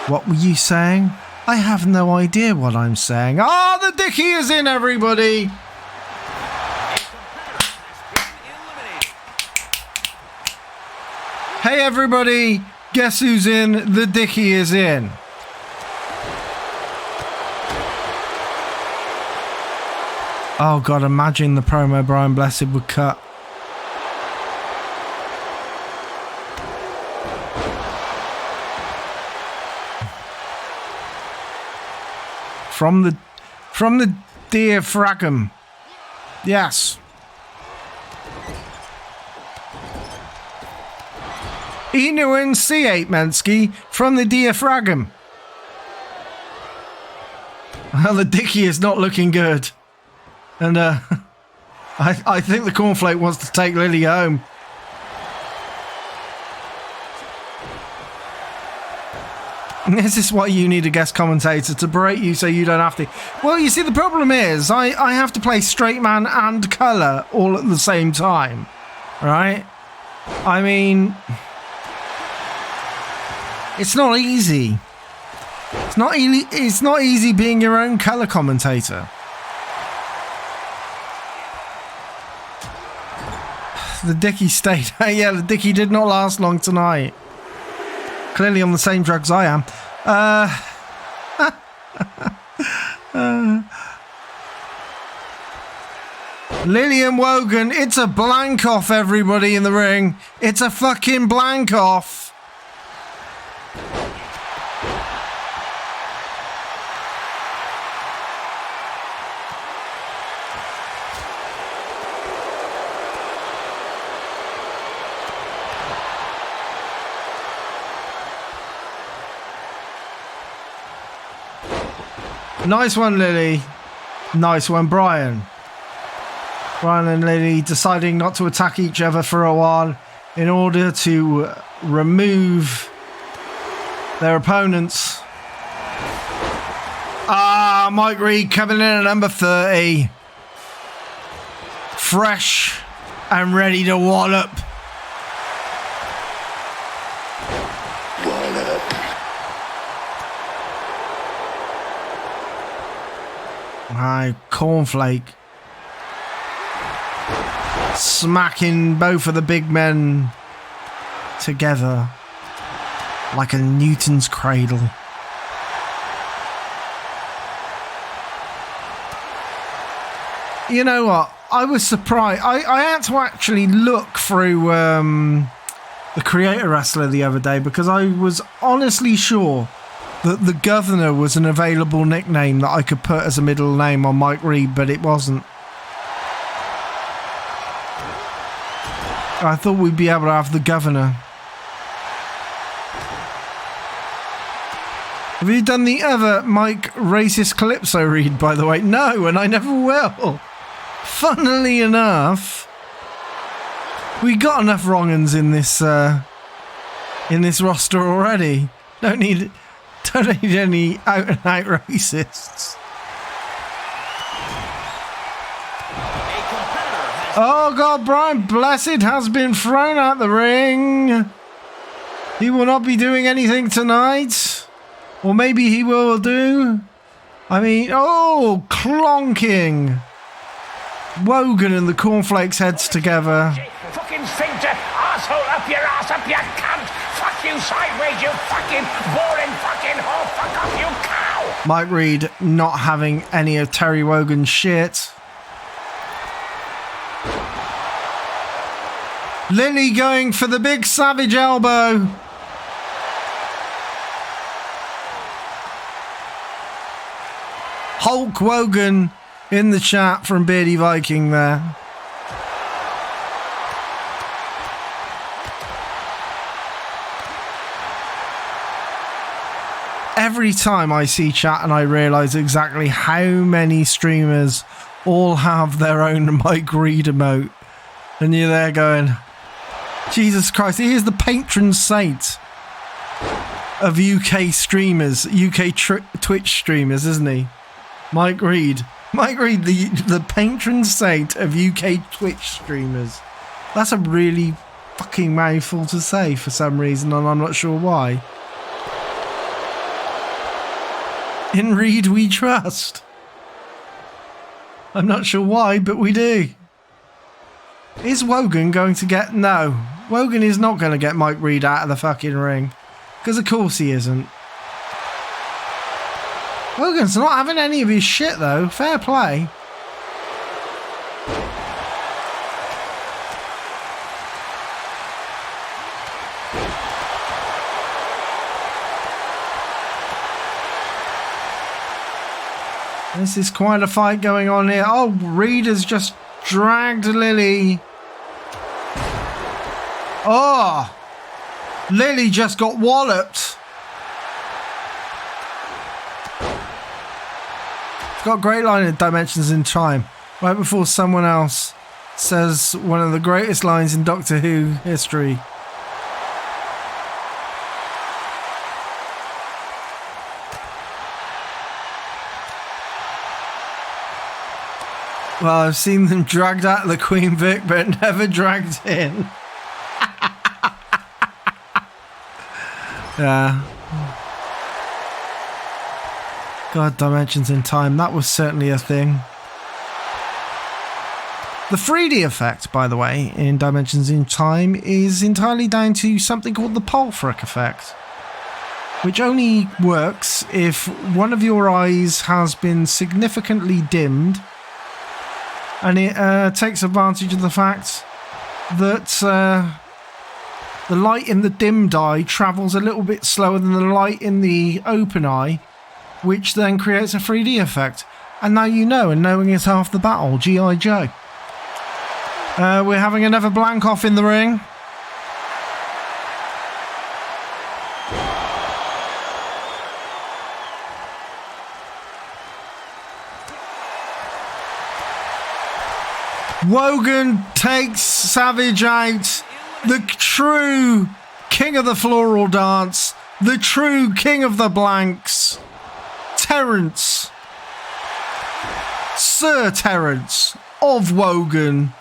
What were you saying? I have no idea what I'm saying. Ah, the Dickie is in, everybody! Hey, everybody! Guess who's in? The Dickie is in. Oh God, imagine the promo Brian Blessed would cut. From the diaphragm. Yes. Inu and C8 Mansky from the diaphragm. Well, the Dickie is not looking good. And I think the cornflake wants to take Lily home. This is why you need a guest commentator to berate you so you don't have to. Well, you see, the problem is I have to play straight man and colour all at the same time. Right? I mean, it's not easy. It's not easy being your own colour commentator. The Dickie stayed. Yeah, the Dickie did not last long tonight. Clearly on the same drugs I am. Lillian Wogan, it's a blank off, everybody in the ring. It's a fucking blank off. Nice one, Lily. Nice one, Brian. Brian and Lily deciding not to attack each other for a while in order to remove their opponents. Mike Reed coming in at number 30. Fresh and ready to wallop. Cornflake smacking both of the big men together like a Newton's cradle. You know what? I was surprised. I had to actually look through the Creator Wrestler the other day because I was honestly sure that the Governor was an available nickname that I could put as a middle name on Mike Reed, but it wasn't. I thought we'd be able to have the Governor. Have you done the other Mike Racist Calypso read, by the way? No, and I never will. Funnily enough, we got enough wrong-uns in this roster already. Don't need any out-and-out racists. Oh God, Brian Blessed has been thrown out the ring. He will not be doing anything tonight. Or maybe he will do. I mean, oh, clonking. Wogan and the Cornflakes heads together. Fucking sphincter, asshole up your ass, up your cunt. Fuck you sideways, you fucking boring fucking whore. Fuck off, you cow. Mike Reed not having any of Terry Wogan's shit. Lily going for the big savage elbow. Hulk Wogan in the chat from Beardy Viking there. Every time I see chat and I realise exactly how many streamers all have their own Mike Reed emote. And you're there going, Jesus Christ, he is the patron saint of UK streamers, UK Twitch streamers, isn't he? Mike Reed. Mike Reed, the patron saint of UK Twitch streamers. That's a really fucking mouthful to say for some reason, and I'm not sure why. In Reed we trust. I'm not sure why, but we do. Is Wogan going to get... No. Wogan is not going to get Mike Reed out of the fucking ring. Because of course he isn't. Wogan's not having any of his shit though. Fair play. This is quite a fight going on here. Oh, Reed has just dragged Lily. Oh, Lily just got walloped. Got a great line of Dimensions in Time. Right before someone else says one of the greatest lines in Doctor Who history. Well, I've seen them dragged out of the Queen Vic, but never dragged in. Yeah. God, Dimensions in Time, that was certainly a thing. The 3D effect, by the way, in Dimensions in Time is entirely down to something called the Polfrick effect, which only works if one of your eyes has been significantly dimmed And it takes advantage of the fact that the light in the dimmed eye travels a little bit slower than the light in the open eye, which then creates a 3D effect. And now you know, and knowing is half the battle. G.I. Joe. We're having another blank off in the ring. Wogan takes Savage out. The true king of the floral dance. The true king of the blanks. Terence. Sir Terence of Wogan.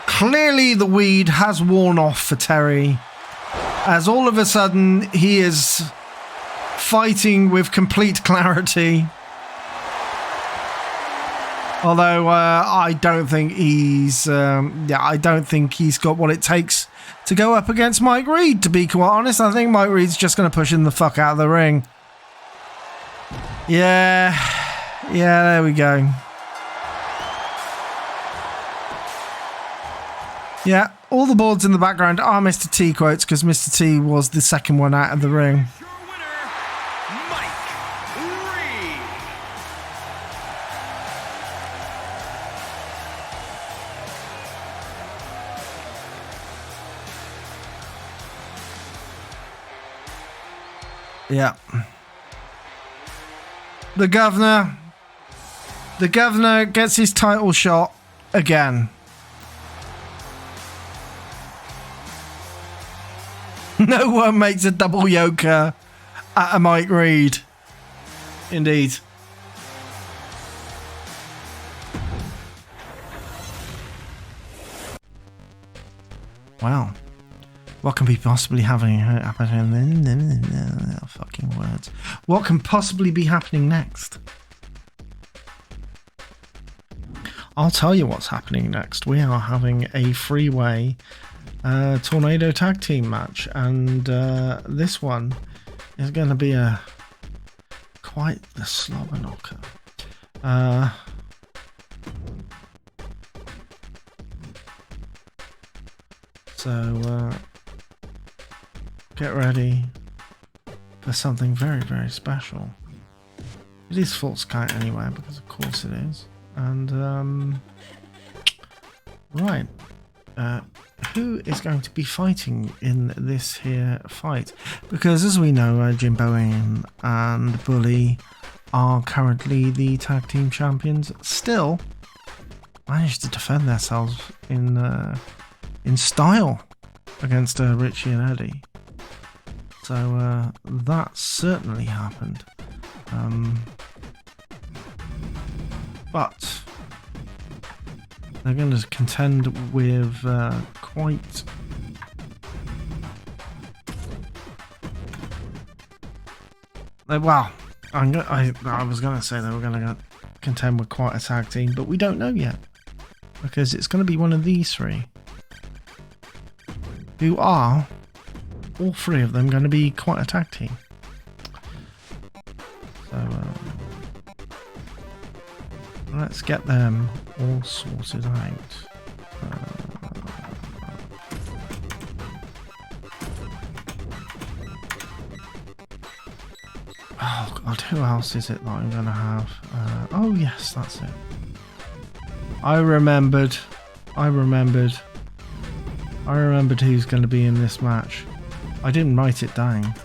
Clearly the weed has worn off for Terry, as all of a sudden he is fighting with complete clarity. Although I don't think he's I don't think he's got what it takes to go up against Mike Reed, to be quite honest. I think Mike Reed's just going to push him the fuck out of the ring. Yeah, there we go. Yeah, all the boards in the background are Mr. T quotes, because Mr. T was the second one out of the ring. Your winner, Mike Reed. Yeah. The governor gets his title shot again. No one makes a double yoker at a Mike Reed. Indeed. Wow. What can be possibly happening? Fucking words. What can possibly be happening next? I'll tell you what's happening next. We are having a freeway tornado tag team match, and this one is going to be quite the slobber knocker. So get ready for something very, very special. It is false count anyway, because of course it is. And right, who is going to be fighting in this here fight? Because as we know, Jimbo and Bully are currently the tag team champions. Still managed to defend themselves in style against Richie and Eddie. So that certainly happened. But they're going to contend with quite... Well, I was going to say they were going to contend with quite a tag team, but we don't know yet. Because it's going to be one of these three. Who are, all three of them, going to be quite a tag team. So... let's get them all sorted out. Oh god, who else is it that I'm going to have? Oh yes, that's it. I remembered who's going to be in this match. I didn't write it down.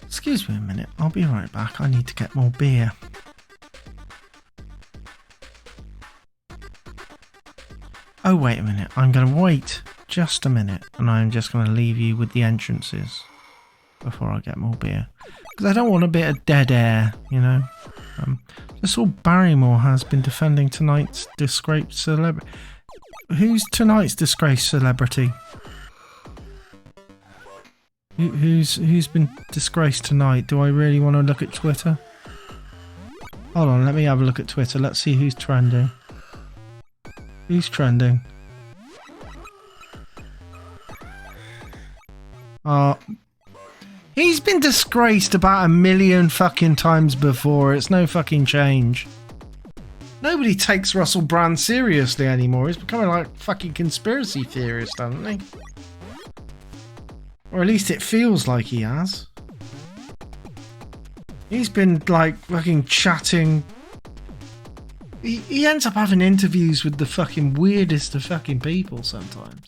Excuse me a minute, I'll be right back. I need to get more beer. Oh, wait a minute. I'm going to wait just a minute, and I'm just going to leave you with the entrances before I get more beer. Because I don't want a bit of dead air, you know. Just all Barrymore has been defending tonight's disgraced celebrity. who's tonight's disgraced celebrity? Who's been disgraced tonight? Do I really want to look at Twitter? Hold on, let me have a look at Twitter. Let's see who's trending. Who's trending? He's been disgraced about 1 million fucking times before. It's no fucking change. Nobody takes Russell Brand seriously anymore. He's becoming like a fucking conspiracy theorist, hasn't he? Or at least it feels like he has. He's been like fucking chatting. He ends up having interviews with the fucking weirdest of fucking people sometimes.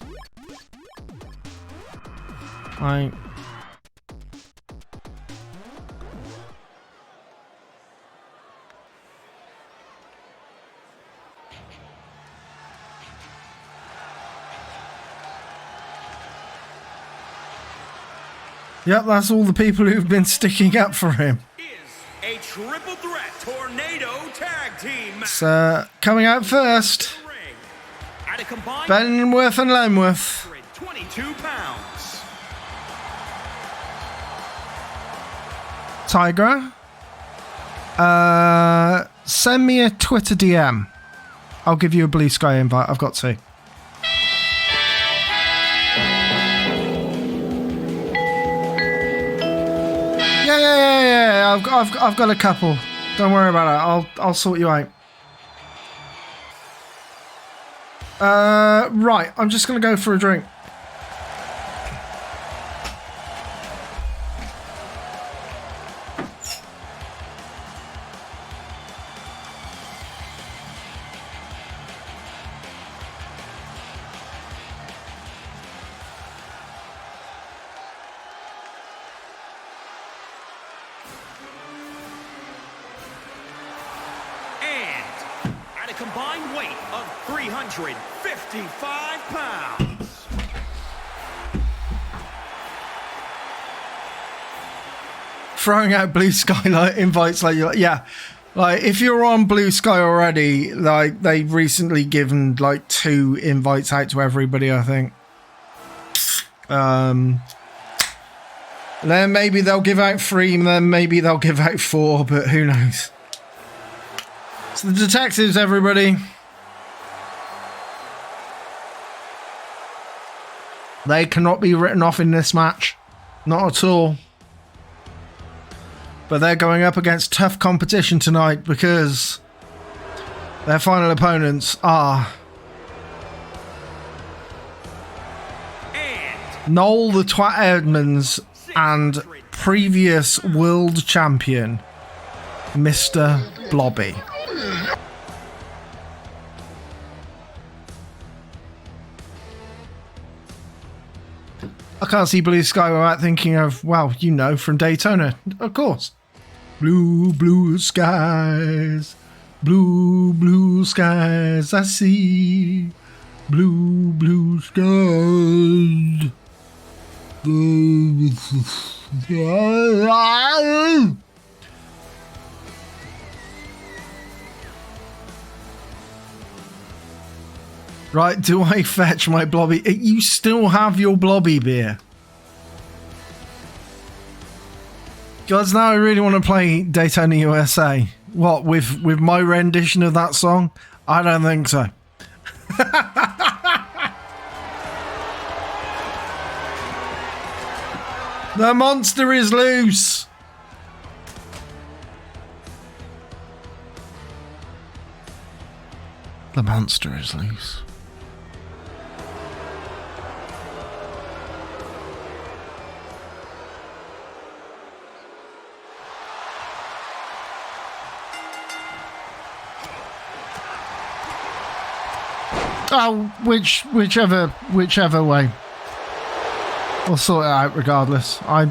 Like, yep, that's all the people who've been sticking up for him. A triple threat tornado tag team match. So, coming out first, At a combined Benworth and Lemworth. 22 pounds. Tigra, send me a Twitter DM. I'll give you a Blue Sky invite. I've got to. Yeah. I've got a couple. Don't worry about it. I'll sort you out. Right. I'm just gonna go for a drink. At a combined weight of 355 pounds. Throwing out Blue Sky like invites, like yeah, like if you're on Blue Sky already, like they've recently given like 2 invites out to everybody, I think. Then maybe they'll give out 3, and then maybe they'll give out 4, but who knows. It's the detectives, everybody. They cannot be written off in this match. Not at all. But they're going up against tough competition tonight because their final opponents are Noel the Twat Edmonds and previous world champion Mr. Blobby. I can't see Blue Sky without thinking of, well, you know, from Daytona. Of course. Blue, blue skies. Blue, blue skies. I see. Blue, blue skies. Right, do I fetch my Blobby? You still have your Blobby beer. Guys, now I really want to play Daytona USA. What, with my rendition of that song? I don't think so. The monster is loose. The monster is loose. Oh, whichever way. We'll sort it out regardless. I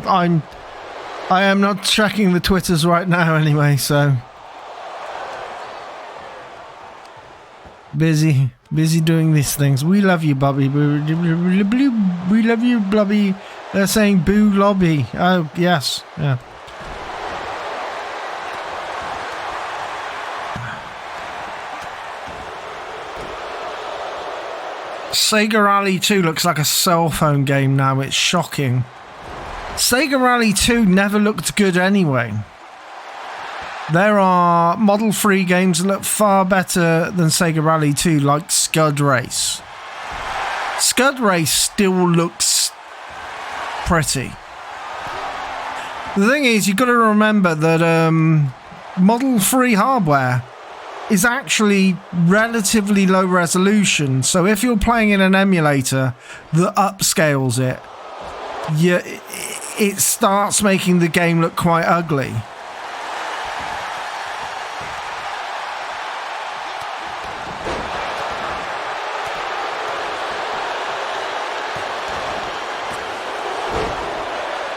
am not checking the Twitters right now anyway, so busy doing these things. We love you, Bobby. We love you, Blobby. They're saying boo lobby. Oh yes, yeah. Sega Rally 2 looks like a cell phone game now. It's shocking. Sega Rally 2 never looked good anyway. There are Model 3 games that look far better than Sega Rally 2, like Scud Race. Scud Race still looks pretty. The thing is, you've got to remember that Model 3 hardware is actually relatively low resolution. So if you're playing in an emulator that upscales it, it starts making the game look quite ugly.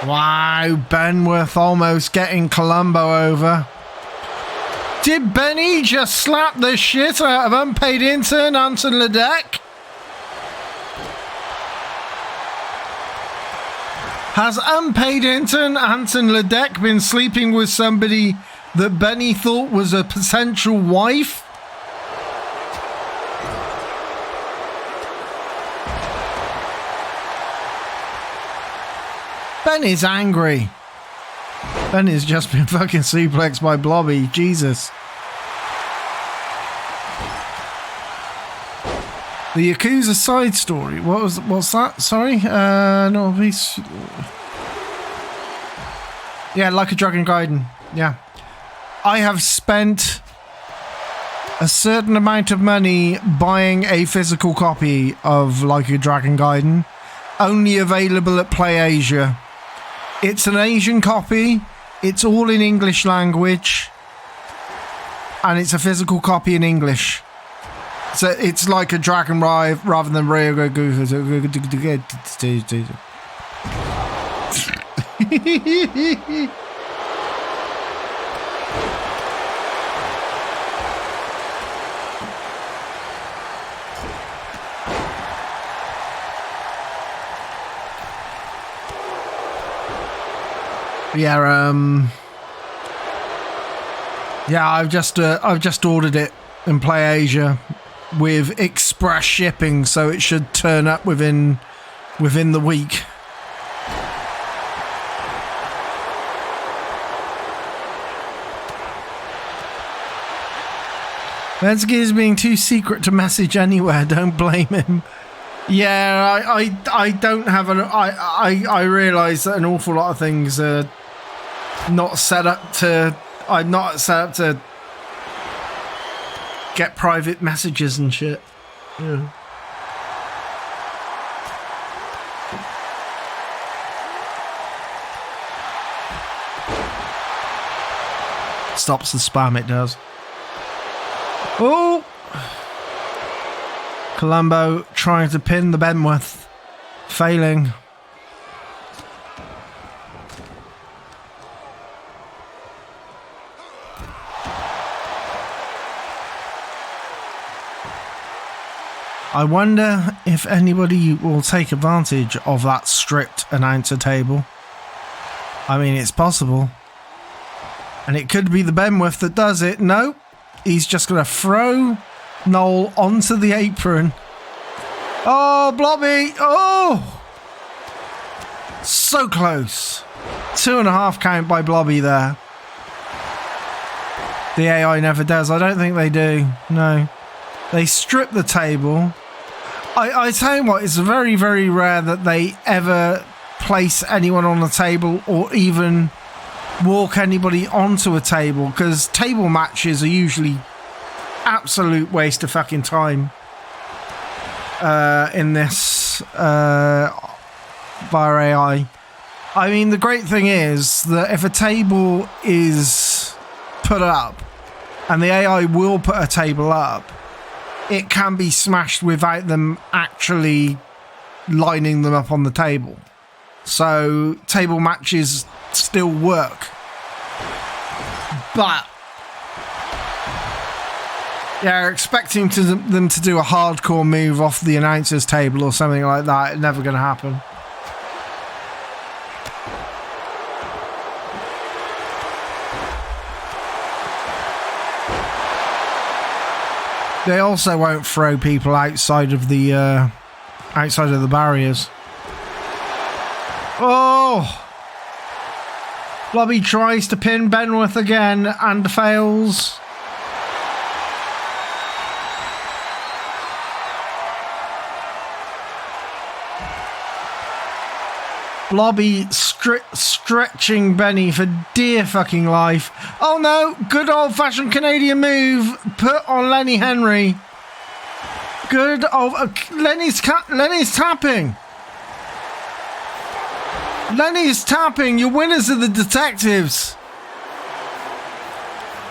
Wow, Benworth almost getting Colombo over. Did Benny just slap the shit out of unpaid intern Anton Ledeck? Has unpaid intern Anton Ledeck been sleeping with somebody that Benny thought was a potential wife? Benny's angry. Benny's just been fucking suplexed by Blobby. Jesus. The Yakuza side story. What's that? Sorry? No, please. Yeah, Like a Dragon Gaiden. Yeah. I have spent a certain amount of money buying a physical copy of Like a Dragon Gaiden. Only available at PlayAsia. It's an Asian copy. It's all in English language. And it's a physical copy in English. So it's like a Dragon Ride rather than Ryogo. I've just ordered it in PlayAsia with express shipping, so it should turn up within the week. Lensky is being too secret to message anywhere. Don't blame him. Yeah, I don't have I realise that an awful lot of things are not set up to. I'm not set up to get private messages and shit. Yeah. Stops the spam, it does. Oh! Colombo trying to pin the Benworth. Failing. I wonder if anybody will take advantage of that strict announcer table. I mean, it's possible. And it could be the Benworth that does it. No, he's just going to throw Noel onto the apron. Oh, Blobby! Oh! So close. 2.5 count by Blobby there. The AI never does. I don't think they do. No. They strip the table. I tell you what, it's very, very rare that they ever place anyone on the table or even walk anybody onto a table, because table matches are usually absolute waste of fucking time in this via AI. I mean, the great thing is that if a table is put up, and the AI will put a table up, it can be smashed without them actually lining them up on the table. So table matches still work. But yeah, expecting them to do a hardcore move off the announcer's table or something like that, it's never going to happen. They also won't throw people outside of the outside of the barriers. Oh! Blobby tries to pin Benworth again and fails. Blobby stretching Benny for dear fucking life. Oh no, good old fashioned Canadian move put on Lenny Henry. Good old Lenny's tapping. Lenny's tapping. Your winners are the detectives.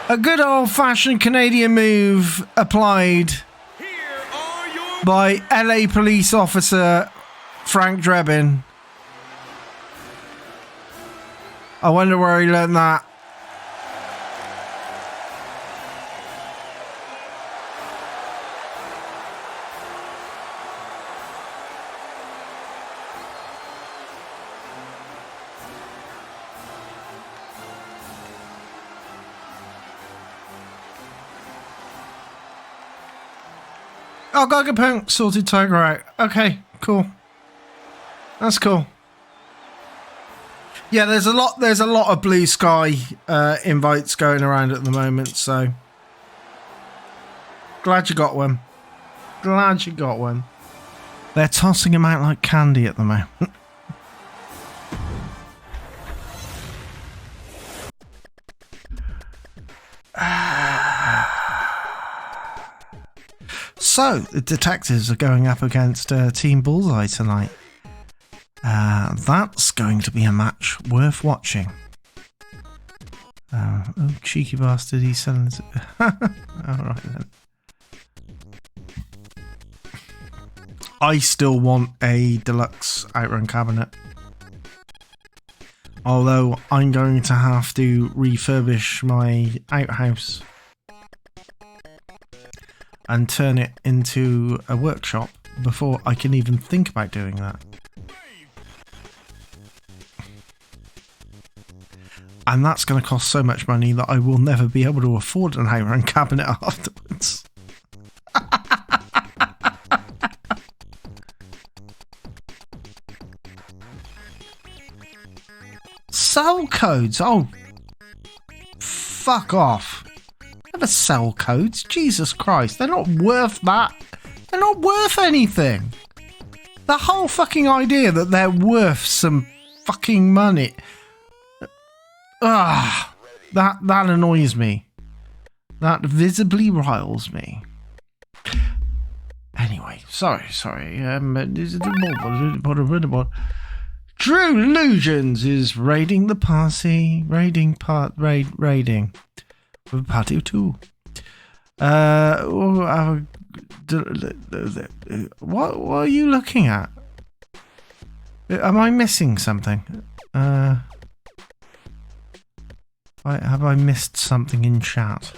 A good old fashioned Canadian move applied by LA police officer Frank Drebin. I wonder where he learned that. Oh, Gugapunk sorted Tiger out. Okay, cool. That's cool. Yeah, there's a lot of blue sky invites going around at the moment, so glad you got one. Glad you got one. They're tossing them out like candy at the moment. So, the detectives are going up against Team Bullseye tonight. That's going to be a match worth watching. Oh, cheeky bastard, he's selling it. Alright then. I still want a deluxe outrun cabinet. Although I'm going to have to refurbish my outhouse and turn it into a workshop before I can even think about doing that. And that's going to cost so much money that I will never be able to afford an outrun cabinet afterwards. Cell codes? Oh, fuck off. Never sell codes. Jesus Christ. They're not worth that. They're not worth anything. The whole fucking idea that they're worth some fucking money. Ah, that annoys me. That visibly riles me. Anyway, sorry. True Illusions is raiding the party. Raiding. With party 2. What are you looking at? Am I missing something? Have I missed something in chat?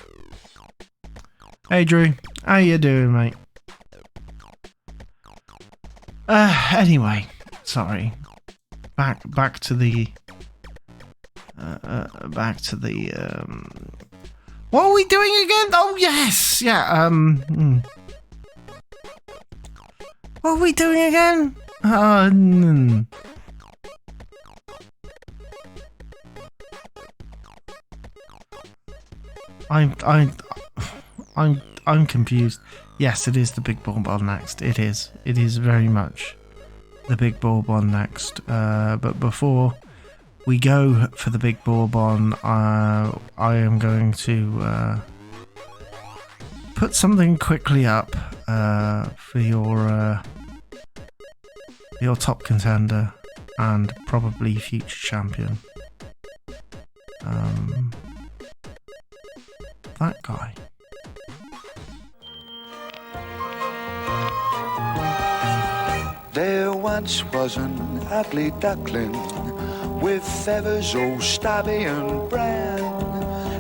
Hey Drew, how you doing, mate? Anyway, sorry. Back to the what are we doing again? Oh yes, yeah. What are we doing again? I'm confused. Yes, it is the big ball one next. It is very much the big ball one next. But before we go for the big ball one, I am going to put something quickly up for your top contender and probably future champion. That guy. There once was an ugly duckling with feathers all stubby and brown,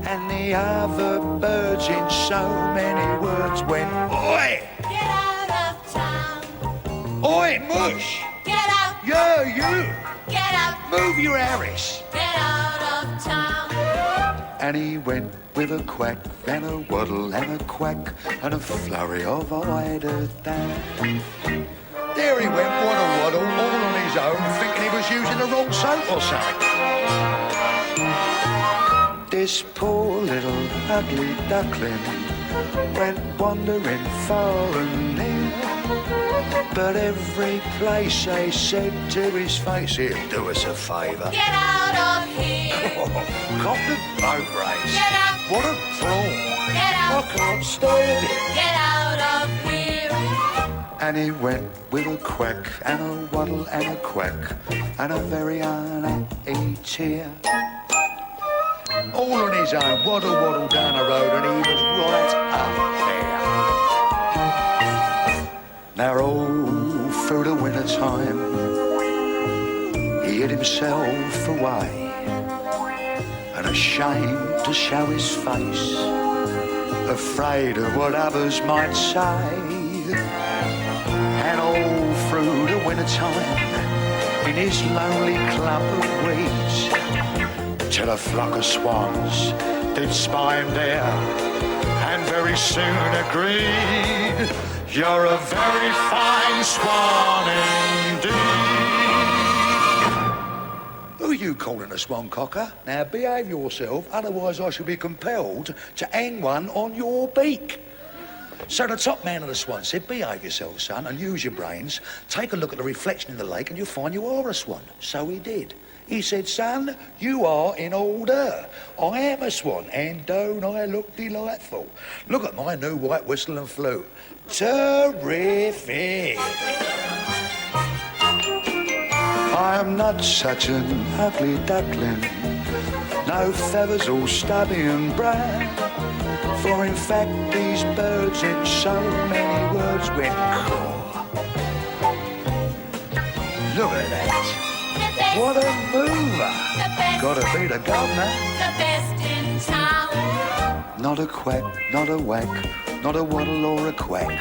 and the other birds in so many words went, "Oi! Get out of town! Oi, mush! Get out! Yo, you! Get out! Move your Harris!" Get out of town! And he went with a quack and a waddle and a quack and a flurry of eider down. There he went, waddle, all on his own, thinking he was using the wrong soap or something. This poor little ugly duckling went wandering far and near, but every place they said to his face, he'd do us a favour. Get out of here. Cop the boat race. Get out. What a prawn. Get I out. can't stand it. Get out of here. And he went with a quack and a waddle and a quack and a very unhappy tear. All on his own, waddle down the road, and he was right up there. Now all through the winter time, he hid himself away, and ashamed to show his face, afraid of what others might say. And all through the winter time, in his lonely clump of weeds, till a flock of swans did spy him there, and very soon agreed, you're a very fine swan indeed. Who are you calling a swan cocker? Now behave yourself, otherwise I shall be compelled to hang one on your beak. So the top man of the swan said, behave yourself, son, and use your brains. Take a look at the reflection in the lake and you'll find you are a swan. So he did. He said, son, you are in order. I am a swan, and don't I look delightful? Look at my new white whistle and flute. Terrific. I'm not such an ugly duckling, no feathers all stubby and brown. For in fact these birds in so many words went caw. Look at that. What a mover. Gotta be the governor. The best in town. Not a quack, not a whack, not a waddle or a quack,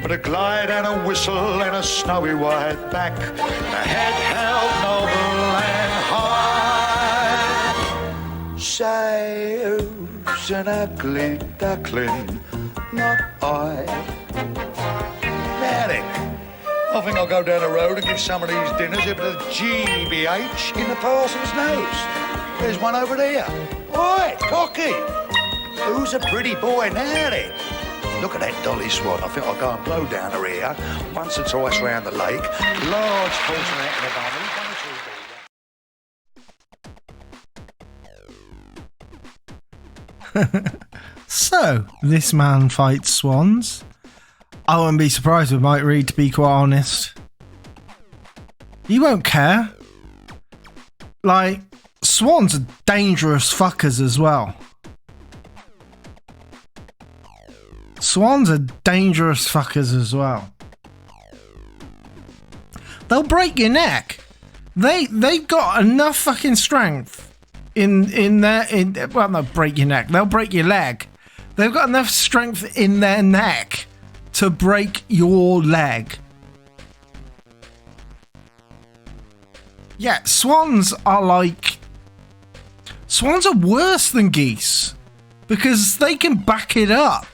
but a glide and a whistle and a snowy white back, a head held noble and high. Say who's an ugly duckling? Not I. Now then, I think I'll go down the road and give some of these dinners a bit of GBH in the parson's nose. There's one over there. Oi, cocky! Who's a pretty boy now then? Look at that dolly swan. I think I'll go and blow down her ear once or twice round the lake. Large portion out in the bundle. So, this man fights swans. I wouldn't be surprised with Mike Reed, to be quite honest. You won't care. Like, swans are dangerous fuckers as well. Swans are dangerous fuckers as well. They'll break your neck. They've got enough fucking strength well, they'll break your neck. They'll break your leg. They've got enough strength in their neck to break your leg. Yeah, swans are worse than geese because they can back it up.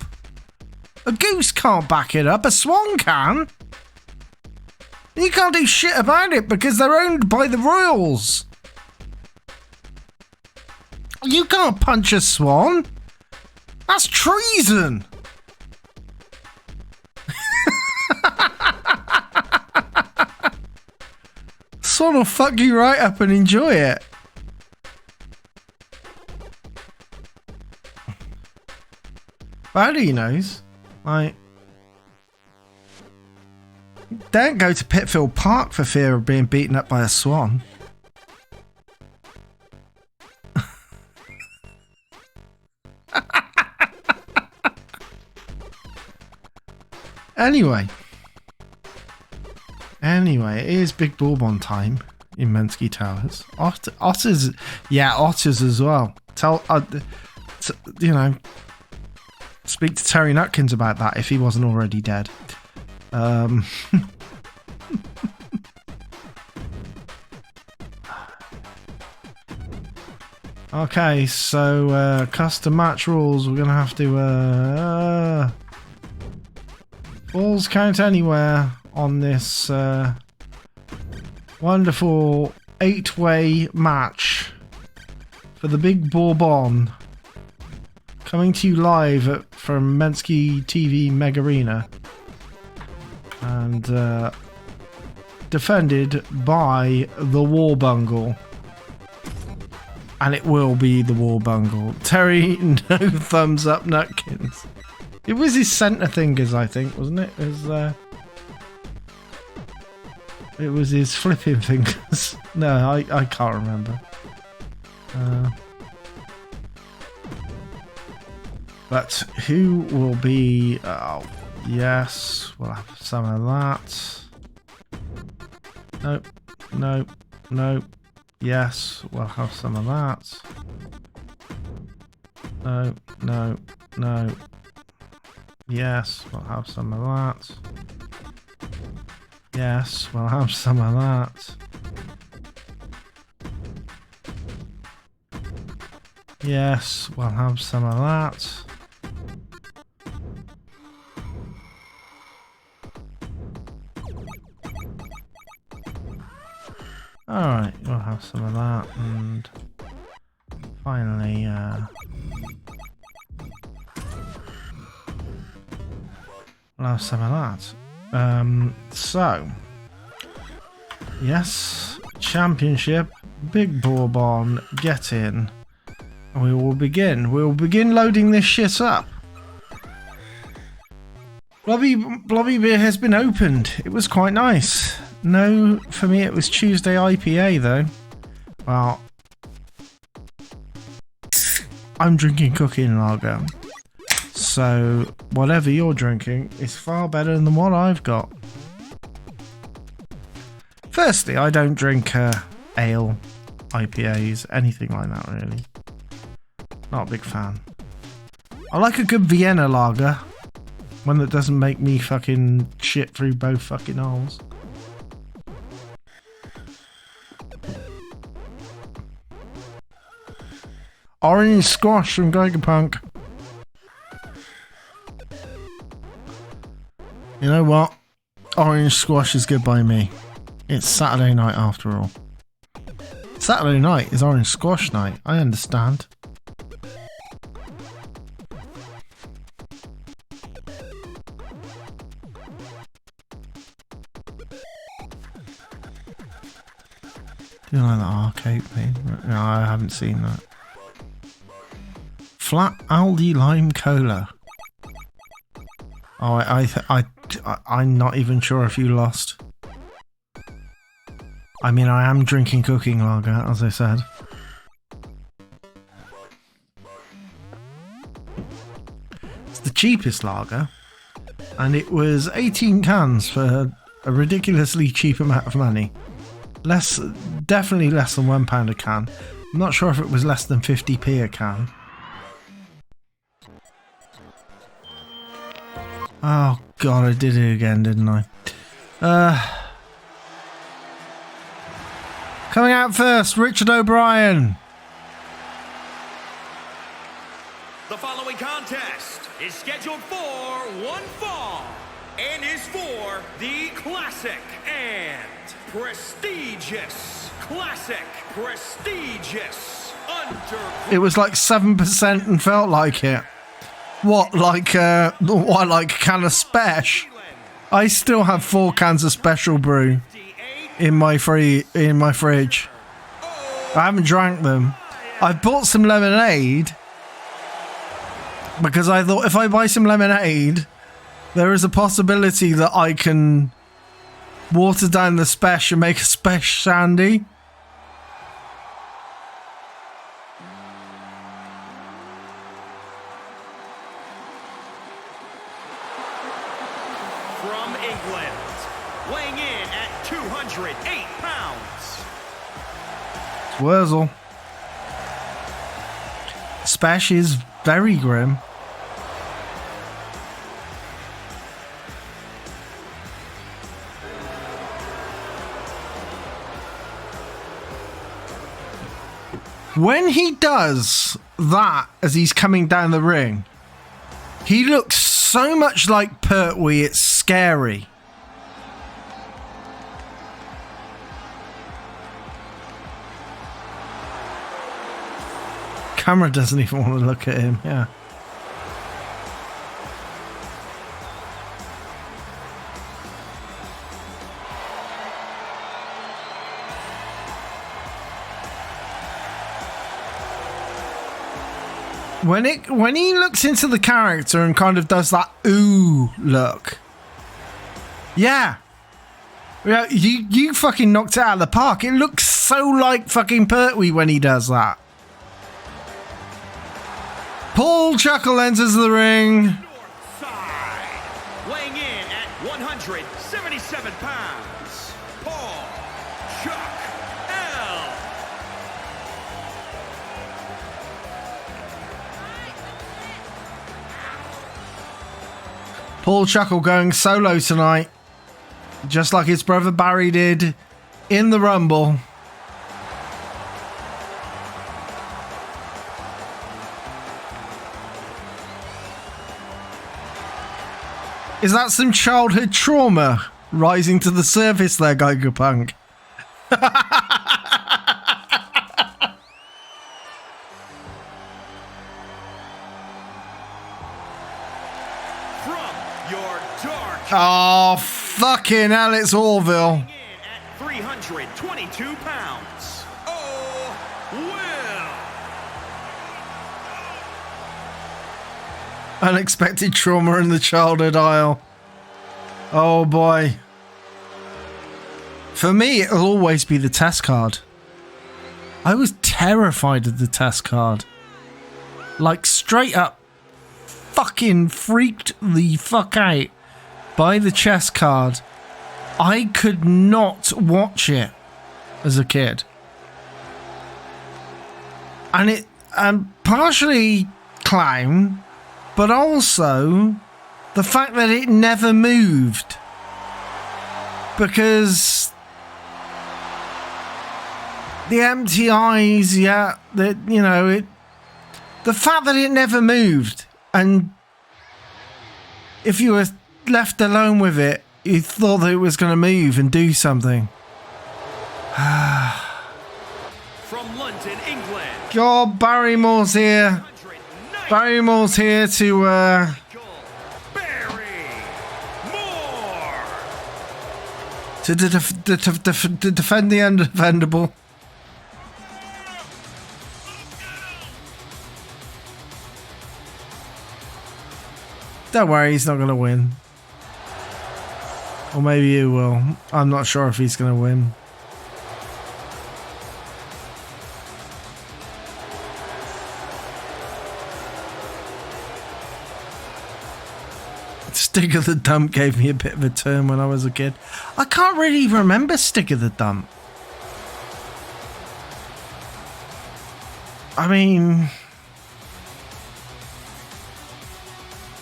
A goose can't back it up, a swan can. You can't do shit about it because they're owned by the royals. You can't punch a swan. That's treason. Swan will fuck you right up and enjoy it. But how do you knows? Like, don't go to Pitfield Park for fear of being beaten up by a swan. Anyway, it is Big Bourbon time in Mentuss Towers. Otters, yeah, otters as well. Speak to Terry Nutkins about that if he wasn't already dead. Okay, so custom match rules. We're gonna have to balls count anywhere. on this wonderful 8-way match for the Big Bourbon, coming to you live from Mentuss TV Mega Arena, and defended by the War Bungle. And it will be the War Bungle. Terry, no thumbs up, Nutkins. It was his centre fingers, I think, wasn't it? It was his flipping fingers. No, I can't remember. But who will be... Oh, yes, we'll have some of that. Nope, nope, nope. Yes, we'll have some of that. No, no, no. Yes, we'll have some of that. Yes, we'll have some of that. Yes, we'll have some of that. Alright, we'll have some of that, and finally, we'll have some of that. So, yes, championship, Big Bourbon, get in, and we will begin. We'll begin loading this shit up. Blobby Beer has been opened. It was quite nice. No, for me it was Tuesday IPA though. Well, I'm drinking cooking lager, so whatever you're drinking is far better than what I've got. Firstly, I don't drink ale, IPAs, anything like that really. Not a big fan. I like a good Vienna lager, one that doesn't make me fucking shit through both fucking holes. Orange squash from Geigerpunk. You know what? Orange squash is good by me. It's Saturday night after all. Saturday night is orange squash night. I understand. Do you like that arcade thing? No, I haven't seen that. Flat Aldi Lime Cola. Oh, I'm not even sure if you lost. I mean, I am drinking cooking lager, as I said. It's the cheapest lager, and it was 18 cans for a ridiculously cheap amount of money. Definitely less than £1 a can. I'm not sure if it was less than 50p a can. Oh god, I did it again, didn't I? Coming out first, Richard O'Brien. The following contest is scheduled for one fall and is for the classic and prestigious It was like 7% and felt like it. What, like a can of Spesh? I still have 4 cans of Special Brew in my fridge. I haven't drank them. I bought some lemonade because I thought if I buy some lemonade, there is a possibility that I can water down the Spesh and make a Spesh shandy. from England, weighing in at 208 pounds. It's Wurzel. Spesh is very grim. When he does that as he's coming down the ring, he looks so much like Pertwee, it's scary. Camera doesn't even want to look at him. Yeah. When he looks into the character and kind of does that ooh look. Yeah. Yeah, you fucking knocked it out of the park. It looks so like fucking Pertwee when he does that. Paul Chuckle enters the ring. North side, weighing in at 177 pounds, Paul Chuck L. Paul Chuckle going solo tonight. Just like his brother Barry did in the Rumble. Is that some childhood trauma rising to the surface there, Geiger Punk? From your dark Oh, fucking hell, it's Orville. in at 322 pounds, Oh, Will. Unexpected trauma in the childhood aisle. Oh boy. For me, it'll always be the test card. I was terrified of the test card. Like, straight up fucking freaked the fuck out by the chess card. I could not watch it as a kid. And partially clown, but also the fact that it never moved. Because the empty eyes, yeah, that, you know, the fact that it never moved, and if you were left alone with it, you thought that it was going to move and do something. From London, England, God, Barrymore's here. 190 Barrymore's here to Barry Moore. to defend the undefendable. Don't worry, he's not going to win. Or maybe he will. I'm not sure if he's going to win. Stick of the Dump gave me a bit of a turn when I was a kid. I can't really remember Stick of the Dump. I mean,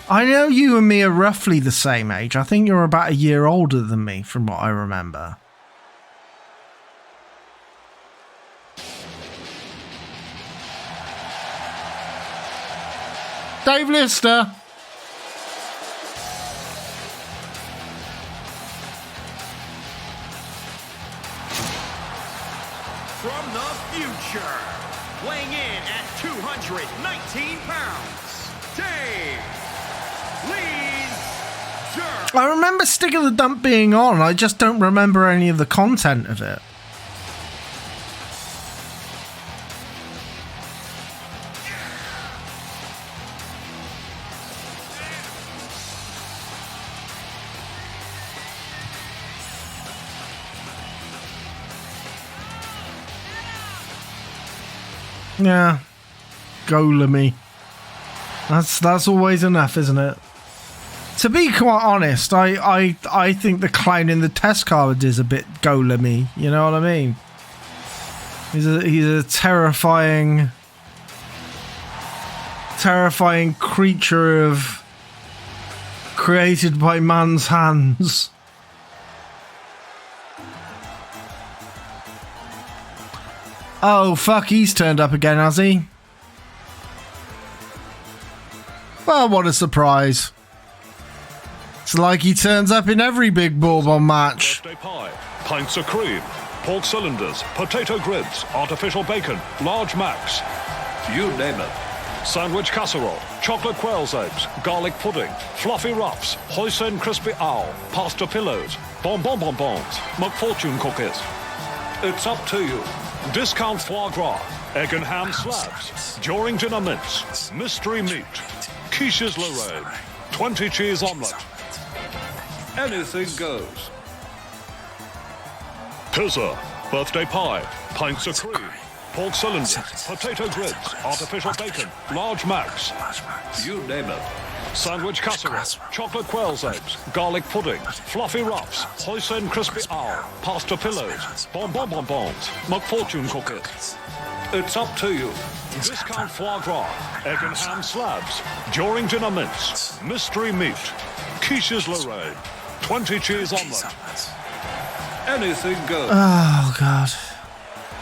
I know you and me are roughly the same age. I think you're about a year older than me from what I remember. Dave Lister. From the future, weighing in at 219 pounds, Dave Lees. I remember Stick of the Dump being on. I just don't remember any of the content of it. Yeah, Golemy. That's always enough, isn't it? To be quite honest, I think the clown in the test card is a bit Golemy. You know what I mean? He's a terrifying creature of created by man's hands. Oh, fuck, he's turned up again, has he? Well, what a surprise. It's like he turns up in every big bourbon match. Birthday pie, pints of cream, pork cylinders, potato grids, artificial bacon, large macs. You name it. Sandwich casserole, chocolate quail's eggs, garlic pudding, fluffy ruffs, hoisin crispy owl, pasta pillows, bonbons, McFortune cookies. It's up to you. Discount foie gras, egg and ham slabs, during dinner mince, mystery meat, quiches Lorraine, 20 cheese omelette. Anything goes. Pizza, birthday pie, pints of cream, pork cylinders, potato grids, artificial bacon, large macs. You name it. Sandwich casserole, chocolate quail's eggs, garlic pudding, fluffy ruffs, hoisin crispy owl, pasta pillows, bonbons, McFortune cookies. It's up to you. Discount foie gras, egg and ham slabs, during dinner mince, mystery meat, quiches Lorraine, 20 cheese omelette. Anything goes. Oh, God.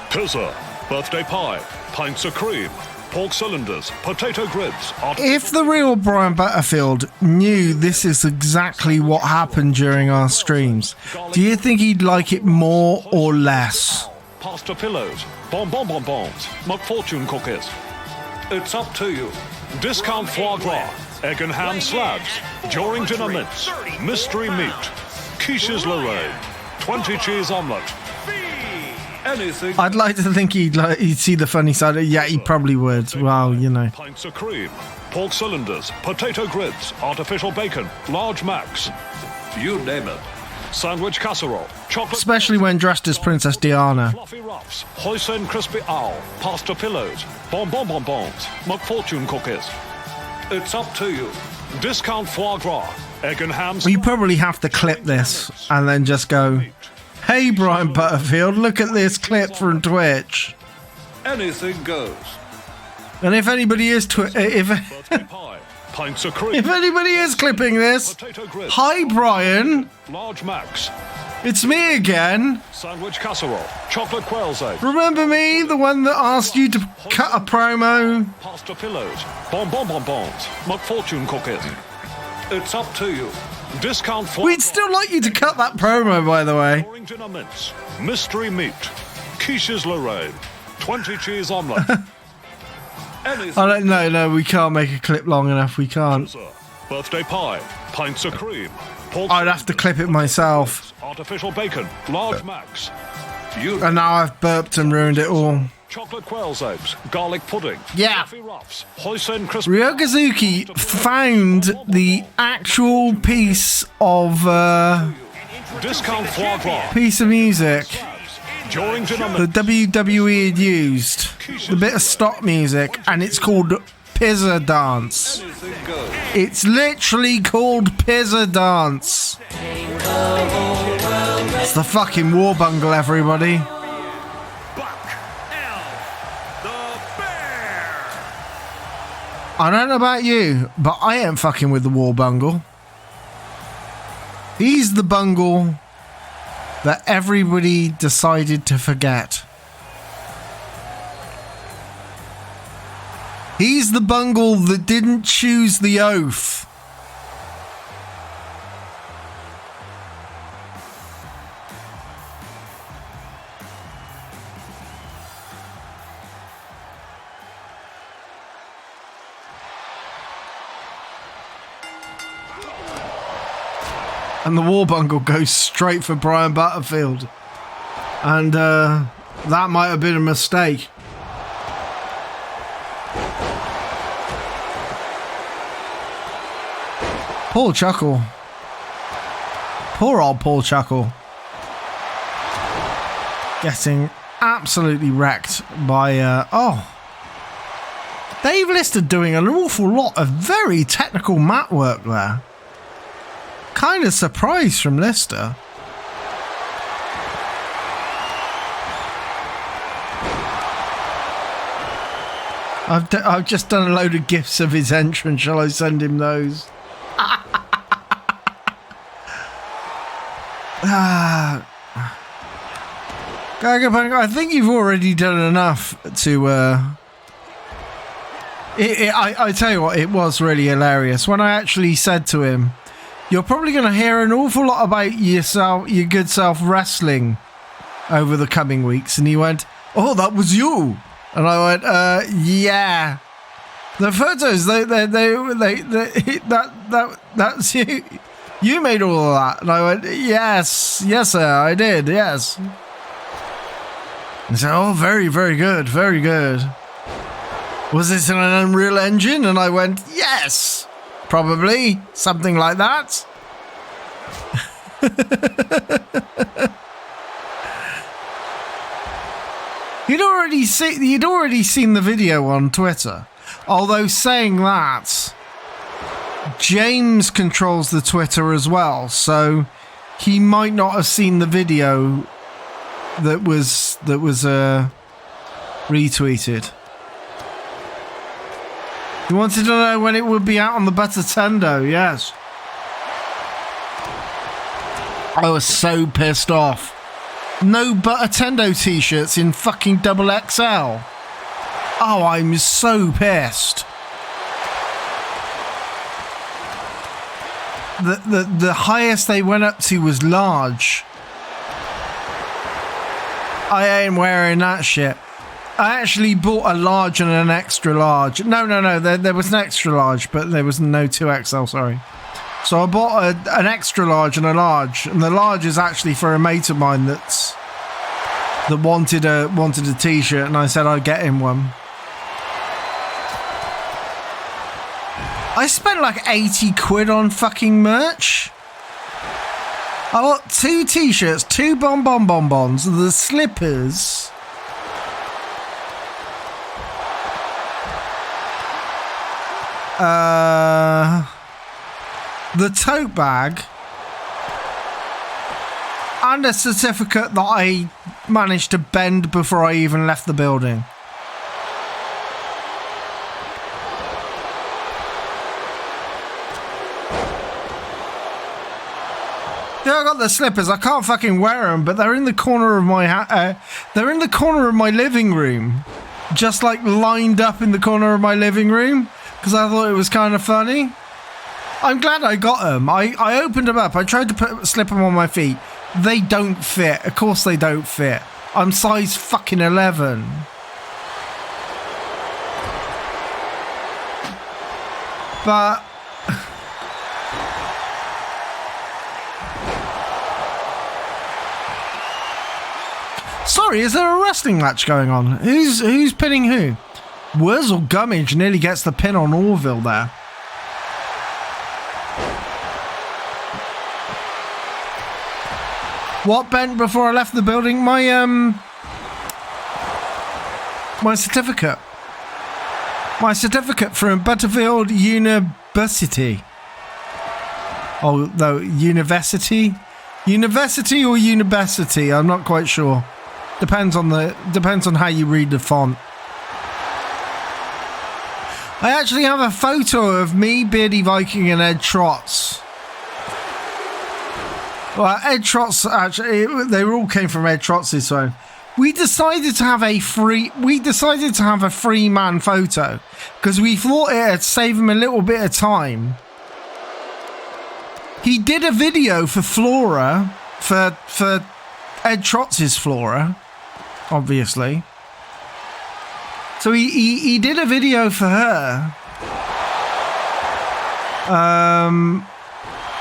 Pizza, birthday pie, pints of cream, pork cylinders, potato grids. If the real Brian Butterfield knew this is exactly what happened during our streams, do you think he'd like it more or less? Pasta pillows, bonbons, McFortune cookies. It's up to you. Discount foie gras, egg and ham slabs, during dinner mince, mystery meat, quiches Lorraine, 20 cheese omelette. Anything. I'd like to think he'd see the funny side. Yeah, he probably would. Well, you know. Pints of cream, pork cylinders, potato grids, artificial bacon, large macs. You name it. Sandwich casserole, chocolate. Especially when dressed as Princess Diana. Fluffy ruffs, hoisin crispy owl, pasta pillows, bonbons, McFortune cookies. It's up to you. Discount foie gras, egg and ham. We probably have to clip this and then just go, "Hey, Brian Butterfield, look at this clip from Twitch." Anything goes. And if anybody is Pints of cream. if anybody is clipping this, hi Brian, large macs. It's me again. Sandwich casserole, chocolate quail's eggs. Remember me, the one that asked you to cut a promo? Pasta pillows, bonbons, McFortune cookies. It's up to you. Discount for. We'd still like you to cut that promo, by the way. During dinner mince, mystery meat, quiches Lorraine, 20 cheese omelette. I don't know. No, we can't make a clip long enough. We can't. Birthday pie, pints of cream. Pork I'd have to clip it myself. Artificial bacon, large macs. And now I've burped and ruined it all. Chocolate quail's eggs, garlic pudding. Yeah. Fluffy ruffs, hoisin crispy. Ryokazuki found the actual piece of Discount foie gras. piece of music During dinner the WWE had used, the bit of stop music, and it's called Pizza Dance. It's literally called Pizza Dance. It's the fucking War Bungle, everybody. I don't know about you, but I ain't fucking with the War Bungle. He's the bungle that everybody decided to forget. He's the bungle that didn't choose the oath. And the War Bungle goes straight for Brian Butterfield. And that might have been a mistake. Poor Chuckle. Poor old Paul Chuckle. Getting absolutely wrecked by... Dave Lister doing an awful lot of very technical mat work there. Kind of surprised from Lister. I've just done a load of gifs of his entrance. Shall I send him those? I think you've already done enough to... I tell you what, it was really hilarious. When I actually said to him, you're probably going to hear an awful lot about yourself, your good self wrestling over the coming weeks. And he went, "Oh, that was you." And I went, yeah. The photos, that's you. You made all of that. And I went, yes, sir, I did, yes. He said, oh, very, very good, very good. Was this in an Unreal Engine? And I went, yes, probably, something like that. You'd already seen the video on Twitter. Although saying that, James controls the Twitter as well, so he might not have seen the video that was retweeted. You wanted to know when it would be out on the Buttertendo, yes. I was so pissed off. No Buttertendo t-shirts in fucking XXL. Oh, I'm so pissed. The highest they went up to was large. I ain't wearing that shit. I actually bought a large and an extra large. No. There was an extra large, but there was no 2XL, sorry. So I bought an extra large and a large. And the large is actually for a mate of mine that wanted a t-shirt, and I said I'd get him one. I spent like 80 quid on fucking merch. I bought 2 t-shirts, 2 bonbons, the slippers. The tote bag. And a certificate that I managed to bend before I even left the building. Yeah, I got the slippers. I can't fucking wear them, but they're in the corner of my they're in the corner of my living room, just like lined up in the corner of my living room, because I thought it was kind of funny. I'm glad I got them. I opened them up. I tried to slip them on my feet. They don't fit. Of course they don't fit. I'm size fucking 11. But sorry, is there a wrestling match going on? Who's pinning who? Wurzel Gummidge nearly gets the pin on Orville there. What bent before I left the building? My certificate. My certificate from Butterfield University. Oh no, university or university. I'm not quite sure. Depends on how you read the font. I actually have a photo of me, Beardy Viking, and Ed Trotz. Well, Ed Trotz, actually, they all came from Ed Trotz's phone. We decided to have a free man photo because we thought it'd save him a little bit of time. He did a video for Flora, for Ed Trotz's Flora, obviously. So he did a video for her.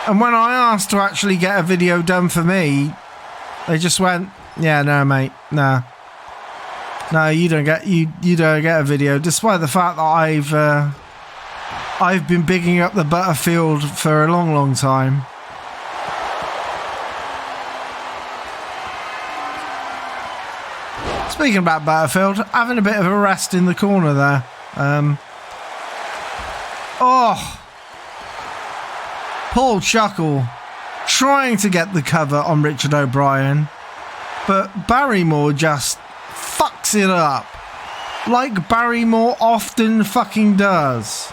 And when I asked to actually get a video done for me, they just went, "Yeah, no, mate, nah, no, you don't get a video." Despite the fact that I've been bigging up the Butterfield for a long, long time. Speaking about Butterfield, having a bit of a rest in the corner there. Paul Chuckle trying to get the cover on Richard O'Brien, but Barrymore just fucks it up, like Barrymore often fucking does.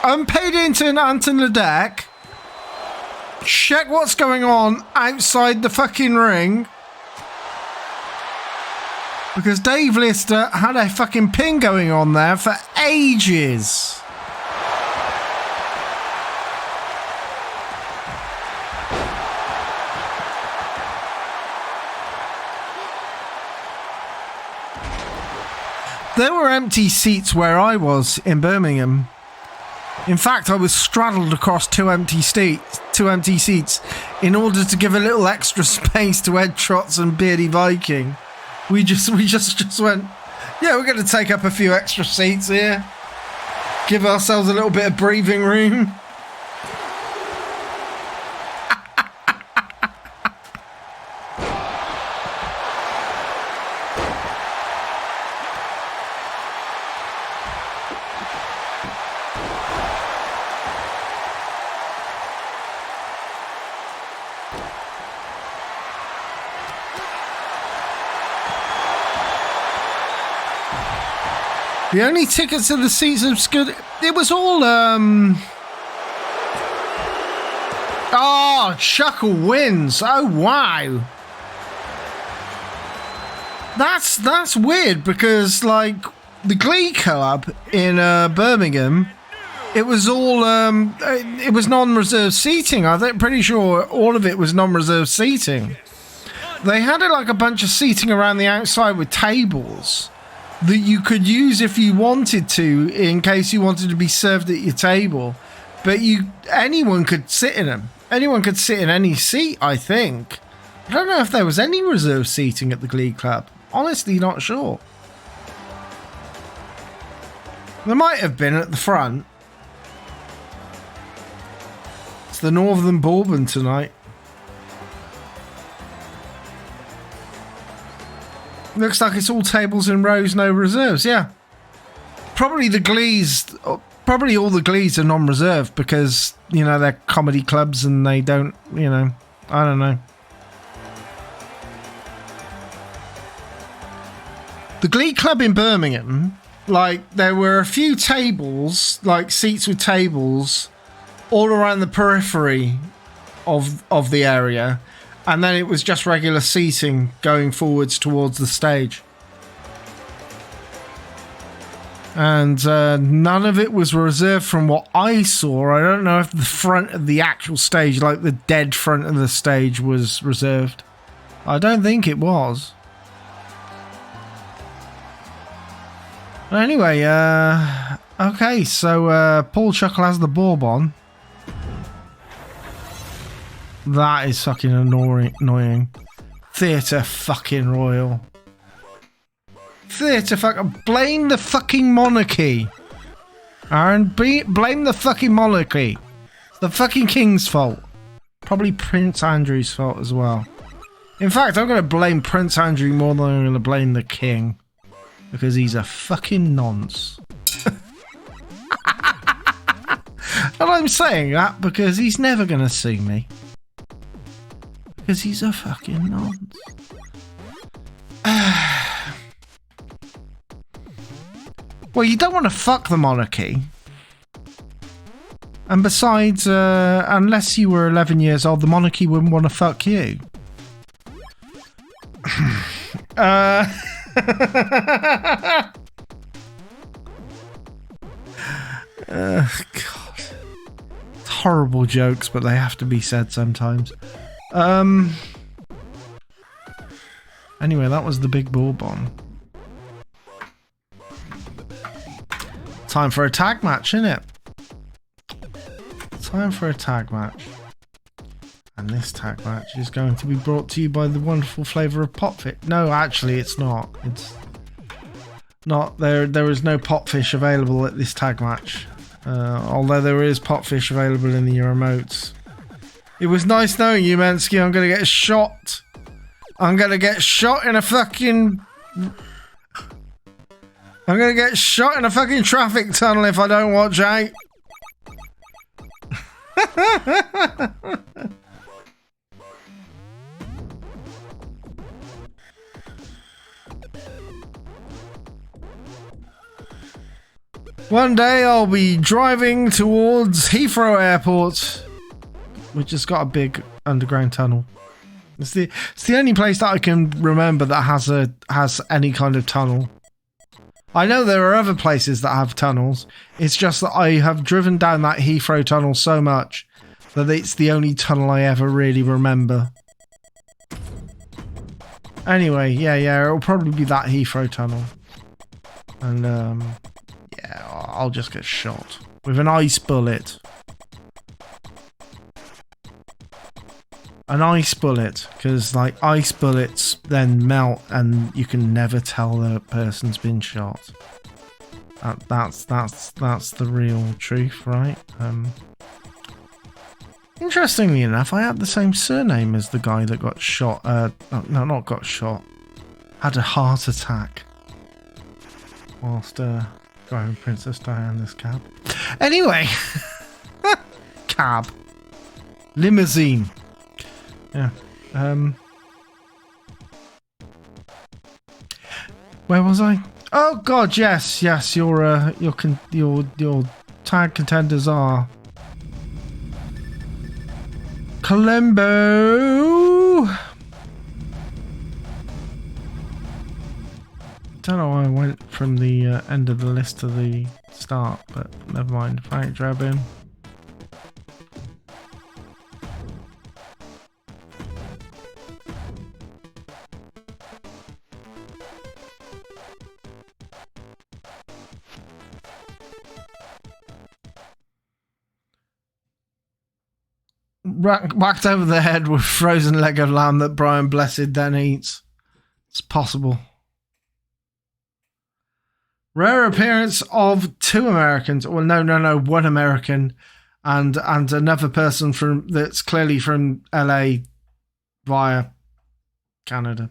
Unpaid intern Anton Ledeck, check what's going on outside the fucking ring, because Dave Lister had a fucking pin going on there for ages. There were empty seats where I was in Birmingham. In fact, I was straddled across two empty seats in order to give a little extra space to Ed Trotz and Beardy Viking. We just went, yeah, we're going to take up a few extra seats here. Give ourselves a little bit of breathing room. The only tickets to the season was good. It was all oh, Chuckle wins. Oh wow. That's weird because like the Glee Club in Birmingham, it was all it was non-reserved seating. Pretty sure all of it was non-reserved seating. They had like a bunch of seating around the outside with tables that you could use if you wanted to, in case you wanted to be served at your table. But anyone could sit in them. Anyone could sit in any seat, I think. I don't know if there was any reserved seating at the Glee Club. Honestly, not sure. There might have been at the front. It's the Northern Bourbon tonight. Looks like it's all tables in rows, no reserves. Yeah, probably all the Glees are non-reserved because they're comedy clubs and they don't. I don't know. The Glee Club in Birmingham, like there were a few tables, like seats with tables, all around the periphery of the area. And then it was just regular seating going forwards towards the stage. And none of it was reserved from what I saw. I don't know if the front of the actual stage, like the dead front of the stage, was reserved. I don't think it was. But anyway, okay, so Paul Chuckle has the bourbon. That is fucking annoying. Theatre fucking royal. Theatre fucking... Blame the fucking monarchy. Aaron, blame the fucking monarchy. It's the fucking king's fault. Probably Prince Andrew's fault as well. In fact, I'm going to blame Prince Andrew more than I'm going to blame the king. Because he's a fucking nonce. And I'm saying that because he's never going to see me. Because he's a fucking nonce. Well, you don't want to fuck the monarchy. And besides, unless you were 11 years old, the monarchy wouldn't want to fuck you. God. It's horrible jokes, but they have to be said sometimes. Anyway, that was the big bourbon. Time for a tag match, innit? Time for a tag match. And this tag match is going to be brought to you by the wonderful flavour of potfish. No, actually, it's not. It's not. There is no potfish available at this tag match. Although there is potfish available in the remotes. It was nice knowing you, Mensky. I'm going to get shot. I'm going to get shot in a fucking... I'm going to get shot in a fucking traffic tunnel if I don't watch out. One day I'll be driving towards Heathrow Airport, which has got a big underground tunnel. It's the only place that I can remember that has any kind of tunnel. I know there are other places that have tunnels. It's just that I have driven down that Heathrow tunnel so much that it's the only tunnel I ever really remember. Anyway, yeah, it'll probably be that Heathrow tunnel. And, yeah, I'll just get shot with an ice bullet. An ice bullet, because like ice bullets then melt and you can never tell the person's been shot. That's the real truth, right? Interestingly enough, I had the same surname as the guy that got shot. No, not got shot. Had a heart attack whilst driving Princess Diana's cab. Anyway, cab, limousine. Yeah. Where was I? Oh God, yes. Your tag contenders are Colombo. Don't know why I went from the end of the list to the start, but never mind. Frank Drebin. Whacked over the head with frozen leg of lamb that Brian Blessed then eats. It's possible. Rare appearance of 2 Americans. Well, no, 1 American and another person that's clearly from LA via Canada.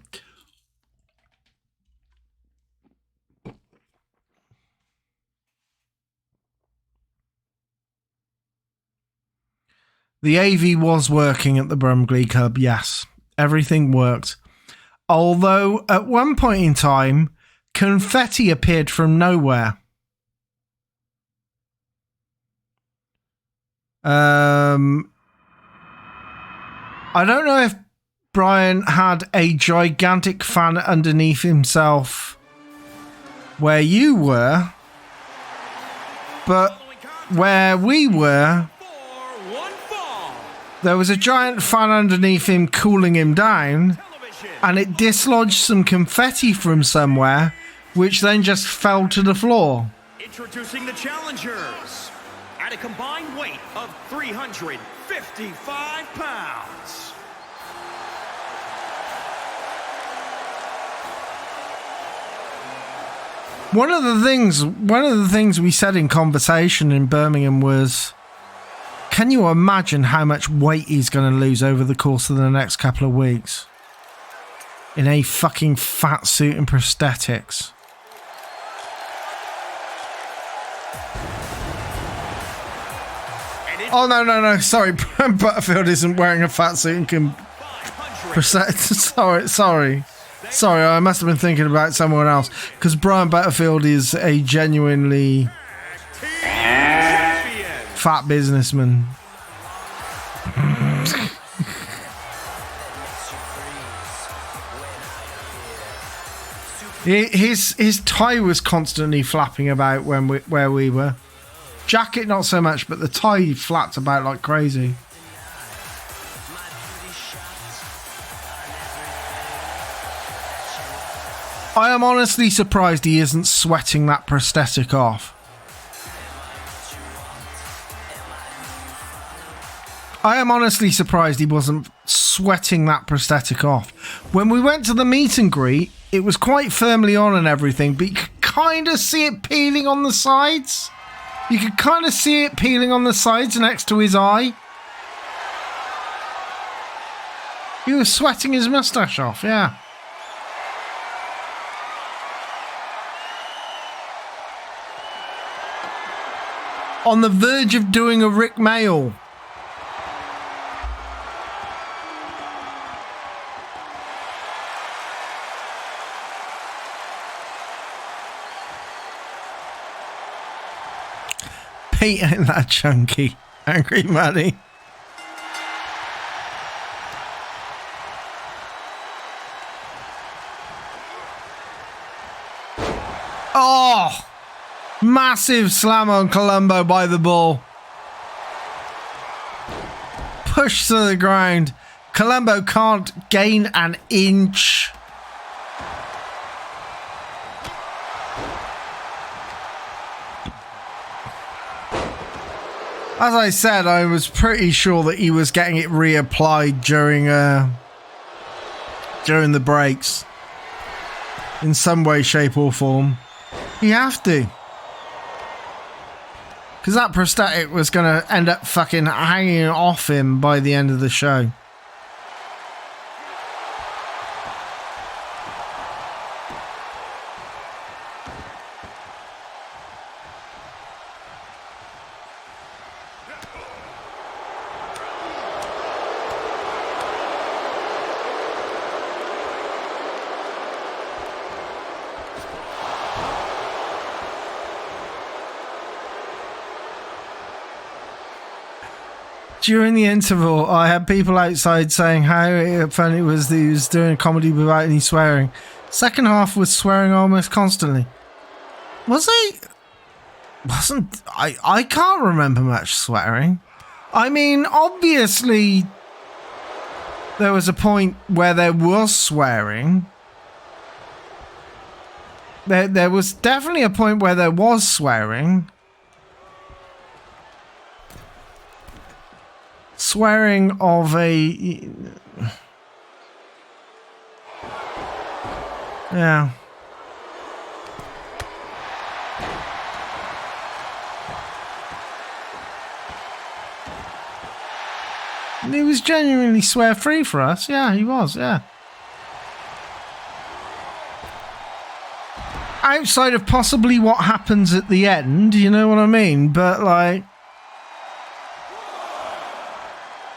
The AV was working at the Brumgley Club, yes. Everything worked. Although, at one point in time, confetti appeared from nowhere. I don't know if Brian had a gigantic fan underneath himself where you were, but where we were, there was a giant fan underneath him cooling him down, and it dislodged some confetti from somewhere, which then just fell to the floor. Introducing the challengers at a combined weight of 355 pounds. One of the things we said in conversation in Birmingham was, can you imagine how much weight he's going to lose over the course of the next couple of weeks? In a fucking fat suit and prosthetics. Oh, no. Sorry, Brian Butterfield isn't wearing a fat suit and prosthetics. Sorry. I must have been thinking about someone else. Because Brian Butterfield is a genuinely fat businessman. His tie was constantly flapping about where we were. Jacket not so much, but the tie flapped about like crazy. I am honestly surprised he isn't sweating that prosthetic off. I am honestly surprised he wasn't sweating that prosthetic off. When we went to the meet and greet, it was quite firmly on and everything, but you could kind of see it peeling on the sides. You could kind of see it peeling on the sides next to his eye. He was sweating his moustache off, yeah. On the verge of doing a Rick Mayall. Pete ain't that chunky. Angry Maddie. Oh! Massive slam on Colombo by the ball. Push to the ground. Colombo can't gain an inch. As I said, I was pretty sure that he was getting it reapplied during the breaks. In some way, shape or form. You have to. Because that prosthetic was going to end up fucking hanging off him by the end of the show. During the interval, I had people outside saying how funny it was that he was doing a comedy without any swearing. Second half was swearing almost constantly. Was he? Wasn't I can't remember much swearing. I mean, obviously, there was a point where there was swearing. There was definitely a point where there was swearing. Swearing of a... Yeah. He was genuinely swear-free for us. Yeah, he was, yeah. Outside of possibly what happens at the end, you know what I mean? But, like...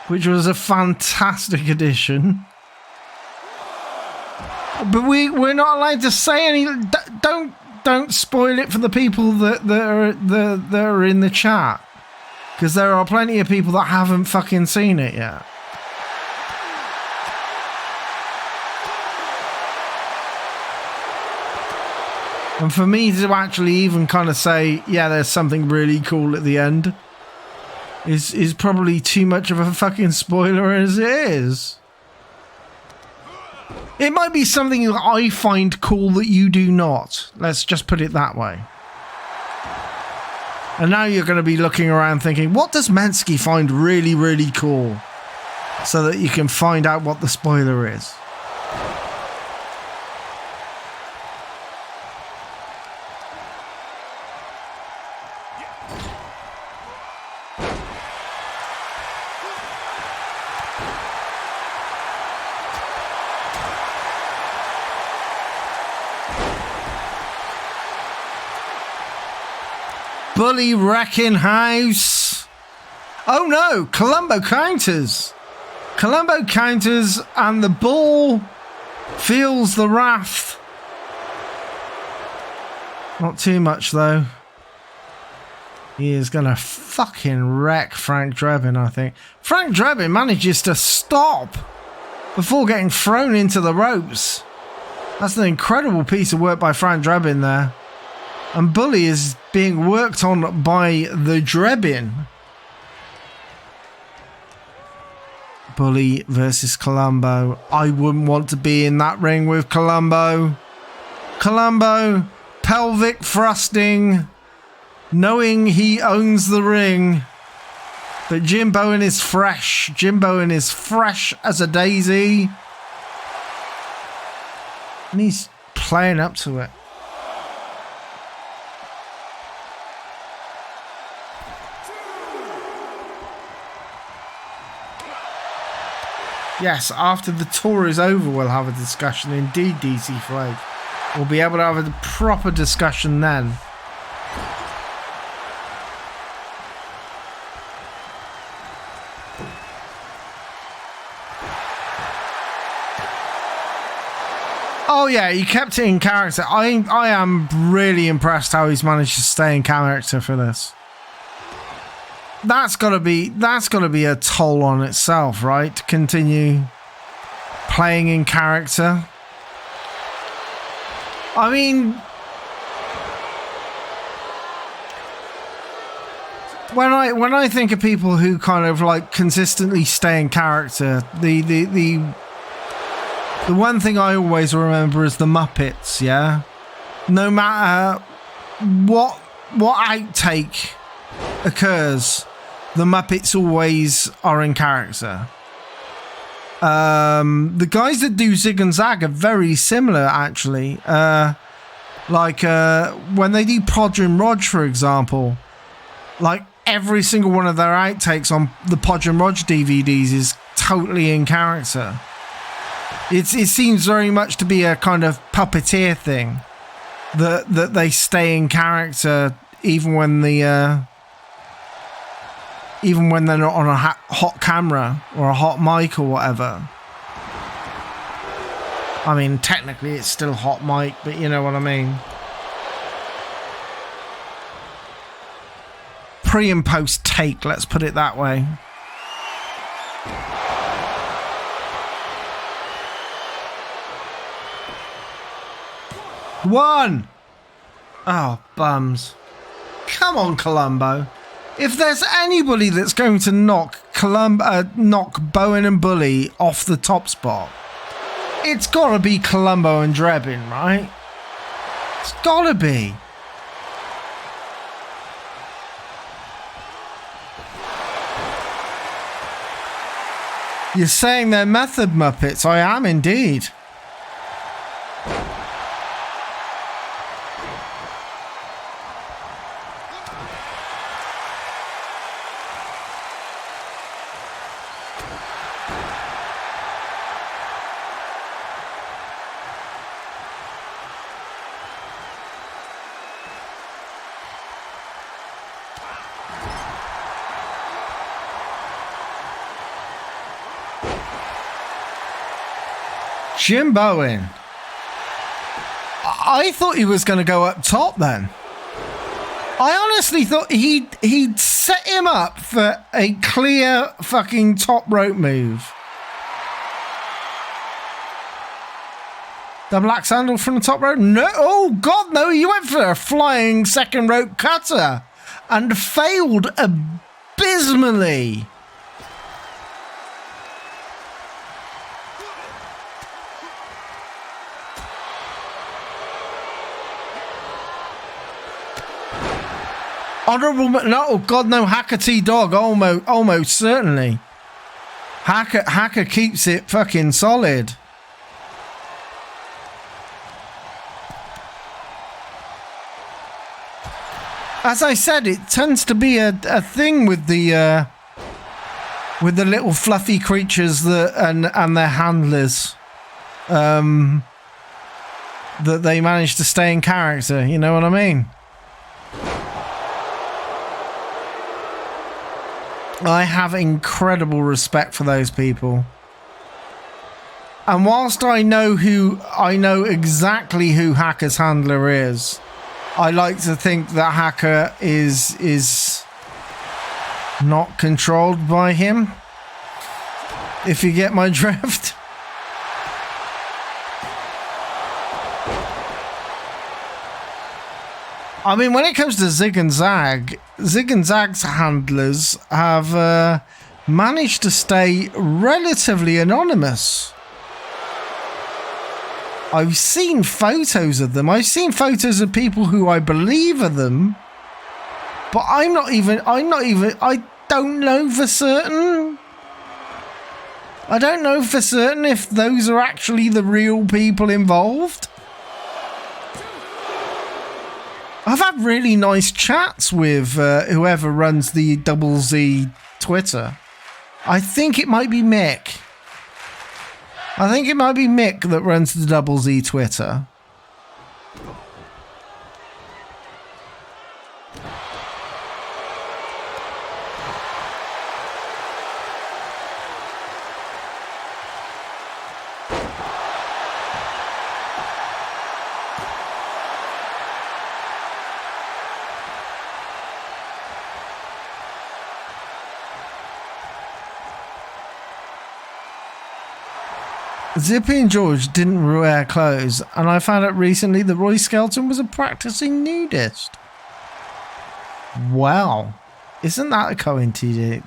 which was a fantastic addition. But we're not allowed to say any... Don't spoil it for the people that are in the chat. Because there are plenty of people that haven't fucking seen it yet. And for me to actually even kind of say, yeah, there's something really cool at the end, is probably too much of a fucking spoiler as it is. It might be something that I find cool that you do not. Let's just put it that way. And now you're going to be looking around thinking, what does Mentuss find really, really cool? So that you can find out what the spoiler is. Bully wrecking house. Oh no, Colombo counters. Colombo counters and the Bull feels the wrath. Not too much though. He is going to fucking wreck Frank Drebin, I think. Frank Drebin manages to stop before getting thrown into the ropes. That's an incredible piece of work by Frank Drebin there. And Bully is being worked on by the Drebin. Bully versus Colombo. I wouldn't want to be in that ring with Colombo. Colombo, pelvic thrusting, knowing he owns the ring. But Jim Bowen is fresh. Jim Bowen is fresh as a daisy. And he's playing up to it. Yes, after the tour is over, we'll have a discussion. Indeed, DC Flag. We'll be able to have a proper discussion then. Oh yeah, he kept it in character. I am really impressed how he's managed to stay in character for this. That's gotta be a toll on itself, right? To continue playing in character. I mean, when I think of people who kind of like consistently stay in character, the one thing I always remember is the Muppets, yeah? No matter what outtake occurs, the Muppets always are in character. The guys that do Zig and Zag are very similar, actually. When they do Podge and Rog, for example, like every single one of their outtakes on the Podge and Rog DVDs is totally in character. It seems very much to be a kind of puppeteer thing, that they stay in character even when they're not on a hot camera or a hot mic or whatever. I mean, technically it's still hot mic, but you know what I mean. Pre and post take, let's put it that way. One! Oh, bums. Come on, Columbo. If there's anybody that's going to knock Bowen and Bully off the top spot, it's got to be Columbo and Drebin, right? It's got to be. You're saying they're method Muppets. I am indeed. Jim Bowen. I thought he was going to go up top then. I honestly thought he'd set him up for a clear fucking top rope move. Double axe handle from the top rope? No. Oh, God, no. He went for a flying second rope cutter and failed abysmally. Honorable, no, oh God, no, Hacker T-Dog, almost certainly. Hacker keeps it fucking solid. As I said, it tends to be a thing with the little fluffy creatures that and their handlers, that they manage to stay in character. You know what I mean? I have incredible respect for those people. And whilst I know exactly who Hacker's handler is, I like to think that Hacker is not controlled by him. If you get my drift. I mean, when it comes to Zig and Zag's handlers have managed to stay relatively anonymous. I've seen photos of them. I've seen photos of people who I believe are them, but I don't know for certain. I don't know for certain if those are actually the real people involved. I've had really nice chats with whoever runs the Double Z Twitter. I think it might be Mick. That runs the Double Z Twitter. Zippy and George didn't wear clothes, and I found out recently that Roy Skelton was a practicing nudist. Wow. Isn't that a coincidence?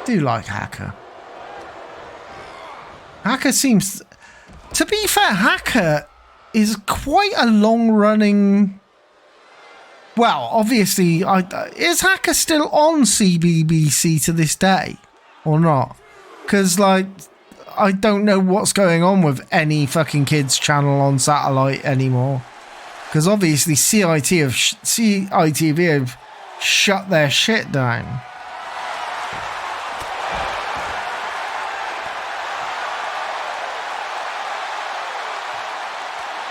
Do like Hacker. Hacker seems... To be fair, Hacker is quite a long-running... Well, obviously, is Hacker still on CBBC to this day? Or not? Because, like, I don't know what's going on with any fucking kids channel on satellite anymore. Because obviously CITV have shut their shit down.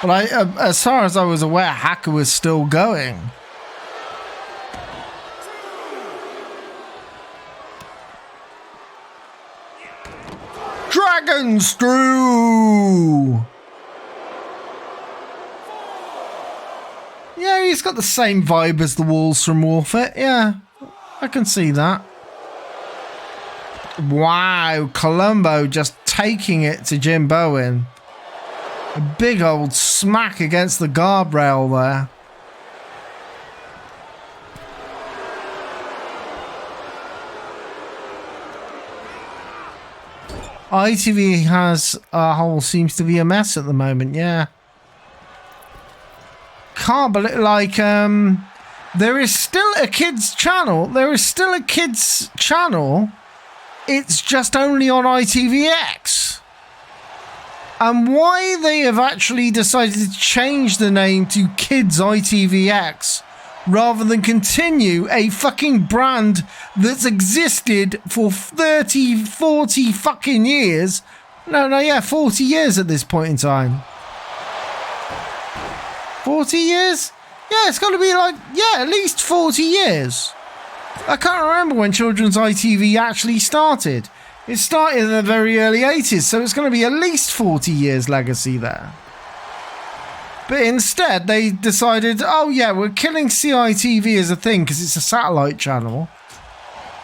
But as far as I was aware, Hacker was still going. Dragon Screw! Yeah, he's got the same vibe as the walls from Warfare. Yeah, I can see that. Wow, Colombo just taking it to Jim Bowen. A big old smack against the guardrail there. ITV has a whole seems to be a mess at the moment, yeah. Can't believe, like, there is still a kids channel. There is still a kids channel. It's just only on ITVX. And why they have actually decided to change the name to Kids ITVX rather than continue a fucking brand that's existed for 30, 40 fucking years. No, 40 years at this point in time. 40 years? Yeah, it's got to be like, at least 40 years. I can't remember when Children's ITV actually started. It started in the very early 80s, so it's going to be at least 40 years legacy there. But instead, they decided, oh yeah, we're killing CITV as a thing because it's a satellite channel.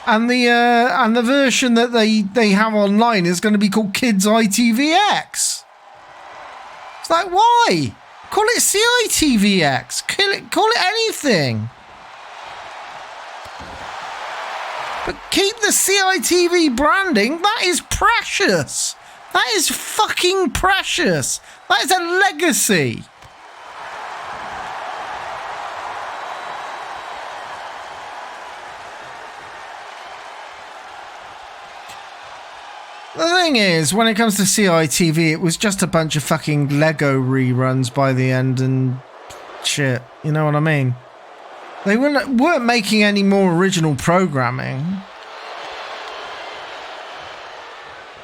And the version that they have online is going to be called Kids ITVX. It's like, why? Call it CITVX. Call it anything. But keep the CITV branding. That is precious. That is fucking precious. That is a legacy. The thing is, when it comes to CITV, it was just a bunch of fucking Lego reruns by the end and shit. You know what I mean? They weren't making any more original programming.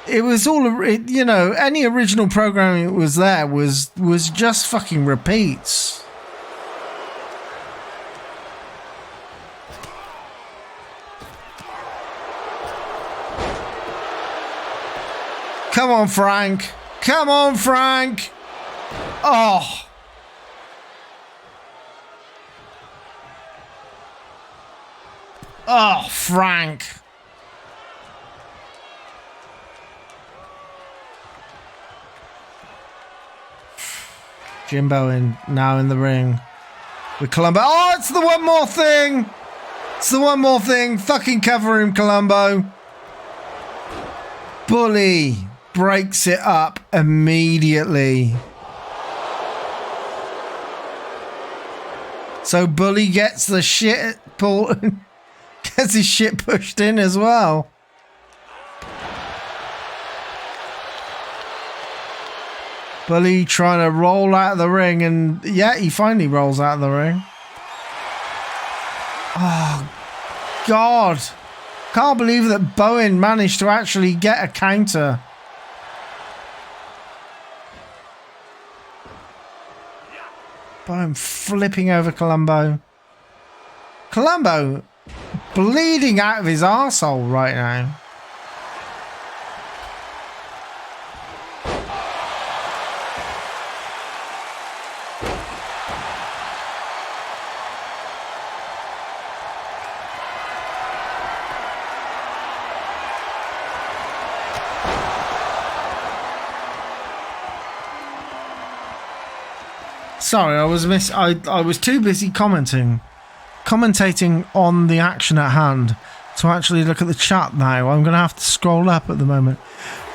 It was all, you know, any original programming that was there was just fucking repeats. Come on, Frank. Come on, Frank. Oh. Oh, Frank. Jimbo now in the ring with Colombo. Oh, it's the one more thing. It's the one more thing. Fucking cover him, Colombo. Bully breaks it up immediately. So Bully gets the shit pulled, gets his shit pushed in as well. Bully trying to roll out of the ring, and yeah, he finally rolls out of the ring. Oh, God. Can't believe that Bowen managed to actually get a counter. Bowen flipping over Colombo. Colombo bleeding out of his arsehole right now. Sorry, I was too busy commentating on the action at hand to actually look at the chat now. I'm going to have to scroll up at the moment.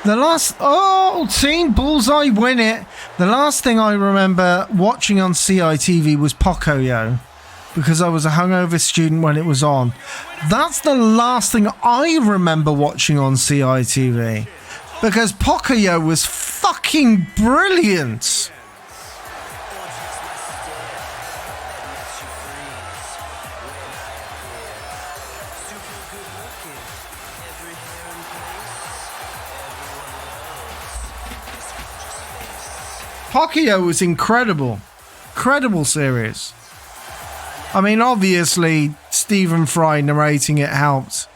The last... Oh, Team Bullseye win it. The last thing I remember watching on CITV was Pocoyo, because I was a hungover student when it was on. That's the last thing I remember watching on CITV, because Pocoyo was fucking brilliant. Pocoyo was incredible. Incredible series. I mean, obviously, Stephen Fry narrating it helped.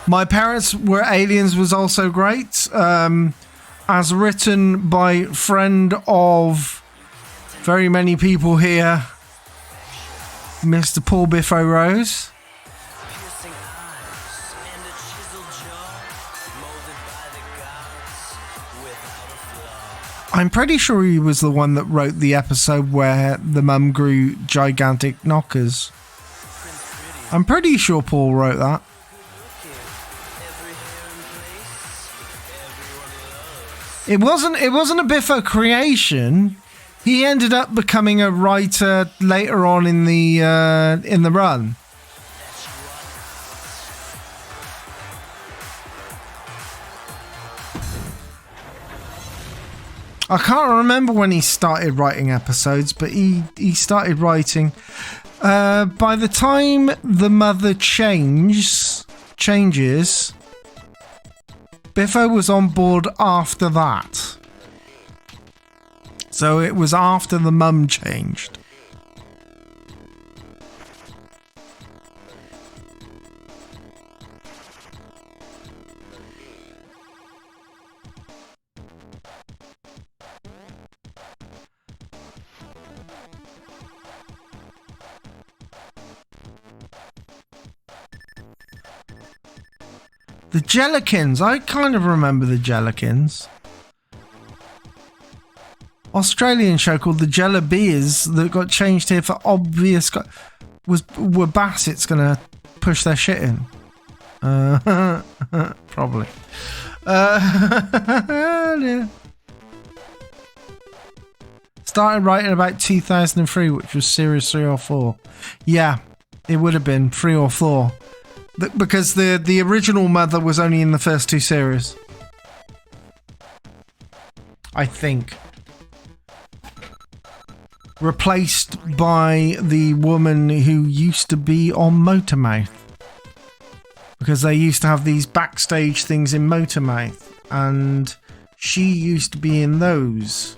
My Parents Were Aliens was also great. As written by friend of very many people here, Mr. Paul Biffo Rose. I'm pretty sure he was the one that wrote the episode where the mum grew gigantic knockers. I'm pretty sure Paul wrote that. It wasn't a Biffo creation. He ended up becoming a writer later on in the run. I can't remember when he started writing episodes, but he started writing. By the time the mother changes, Biffo was on board after that. So it was after the mum changed. The Jellikins. I kind of remember the Jellikins. Australian show called the Jellybees that got changed here for obvious... Were Bassett's going to push their shit in? Probably. Yeah. Started writing about 2003, which was series 3 or 4. Yeah, it would have been 3 or 4. Because the original mother was only in the first 2 series. I think. Replaced by the woman who used to be on Motormouth. Because they used to have these backstage things in Motormouth. And she used to be in those.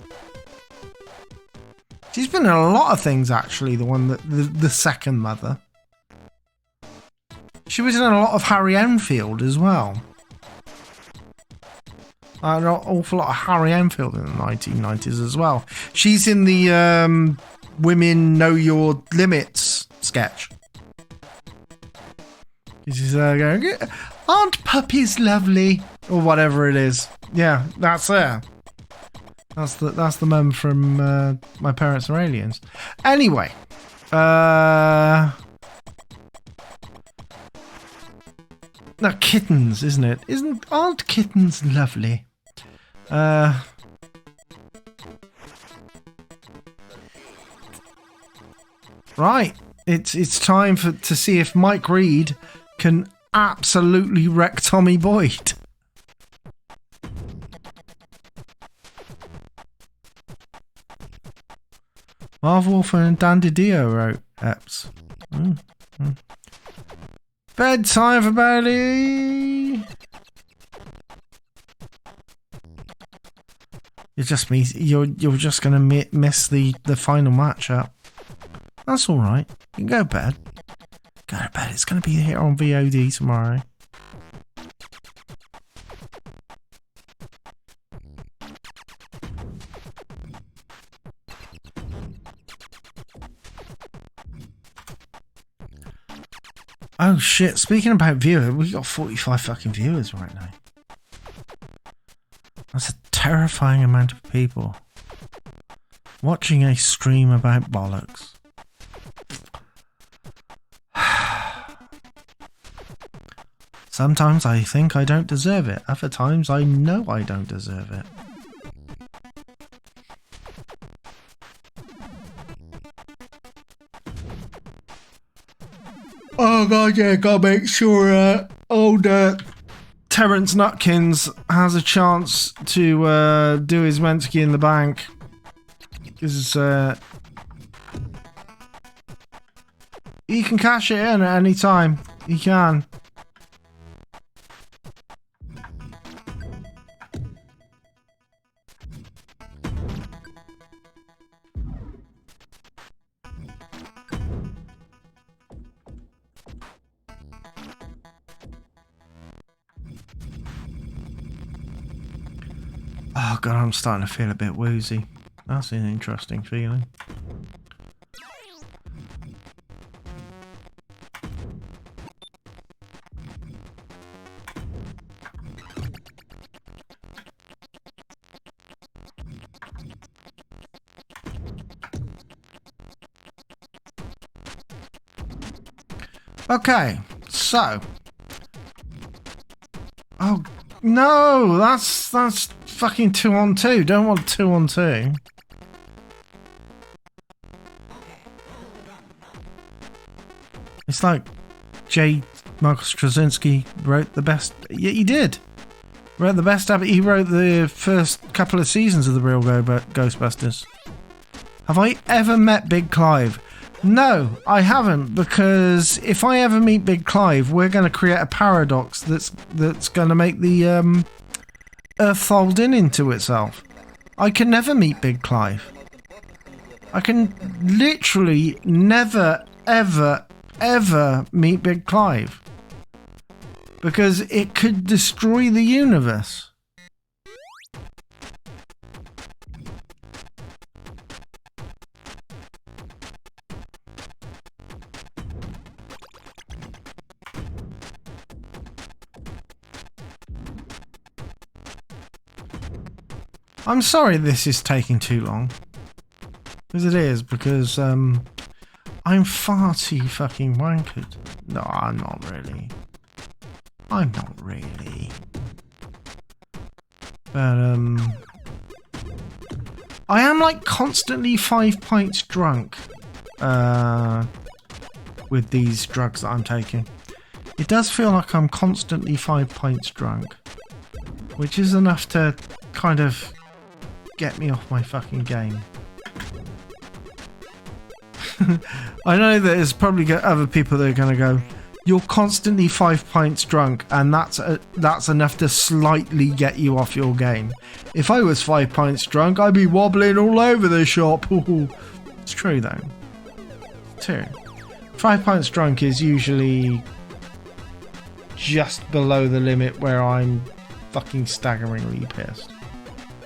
She's been in a lot of things, actually, the second mother. She was in a lot of Harry Enfield as well. An awful lot of Harry Enfield in the 1990s as well. She's in the Women Know Your Limits sketch. She's going, aren't puppies lovely? Or whatever it is. Yeah, that's her. That's the mum from My Parents Are Aliens. Anyway. No, kittens, isn't it? Aren't kittens lovely? Right. It's time to see if Mike Reed can absolutely wreck Tommy Boyd. Marv Wolfman and Dan DiDio wrote Eps. Bedtime for Bailey. You're just gonna miss the final matchup. That's all right. You can go to bed. Go to bed. It's gonna be here on VOD tomorrow. Oh shit, speaking about viewers, we got 45 fucking viewers right now. That's a terrifying amount of people watching a stream about bollocks. Sometimes I think I don't deserve it. Other times I know I don't deserve it. Oh god, yeah, gotta make sure old Terence Nutkins has a chance to do his Mentuss in the bank. Because he can cash it in at any time. He can. Oh god, I'm starting to feel a bit woozy. That's an interesting feeling. Okay, so. Oh no, that's fucking 2-on-2. Don't want 2-on-2. It's like Michael Straczynski wrote the best. Yeah, he did. Wrote the best ever. He wrote the first couple of seasons of the real Ghostbusters. Have I ever met Big Clive? No, I haven't, because if I ever meet Big Clive, we're going to create a paradox that's going to make the Earth fold in into itself. I can never meet Big Clive. I can literally never, ever, ever meet Big Clive, because it could destroy the universe. I'm sorry this is taking too long. Because it is, because I'm far too fucking wankered. No, I'm not really. I'm not really. But I am like constantly 5 pints drunk with these drugs that I'm taking. It does feel like I'm constantly 5 pints drunk, which is enough to kind of get me off my fucking game. I know that there's probably other people that are going to go, you're constantly 5 pints drunk, and that's enough to slightly get you off your game. If I was 5 pints drunk, I'd be wobbling all over the shop. It's true though. It's true. 5 pints drunk is usually just below the limit where I'm fucking staggeringly pissed.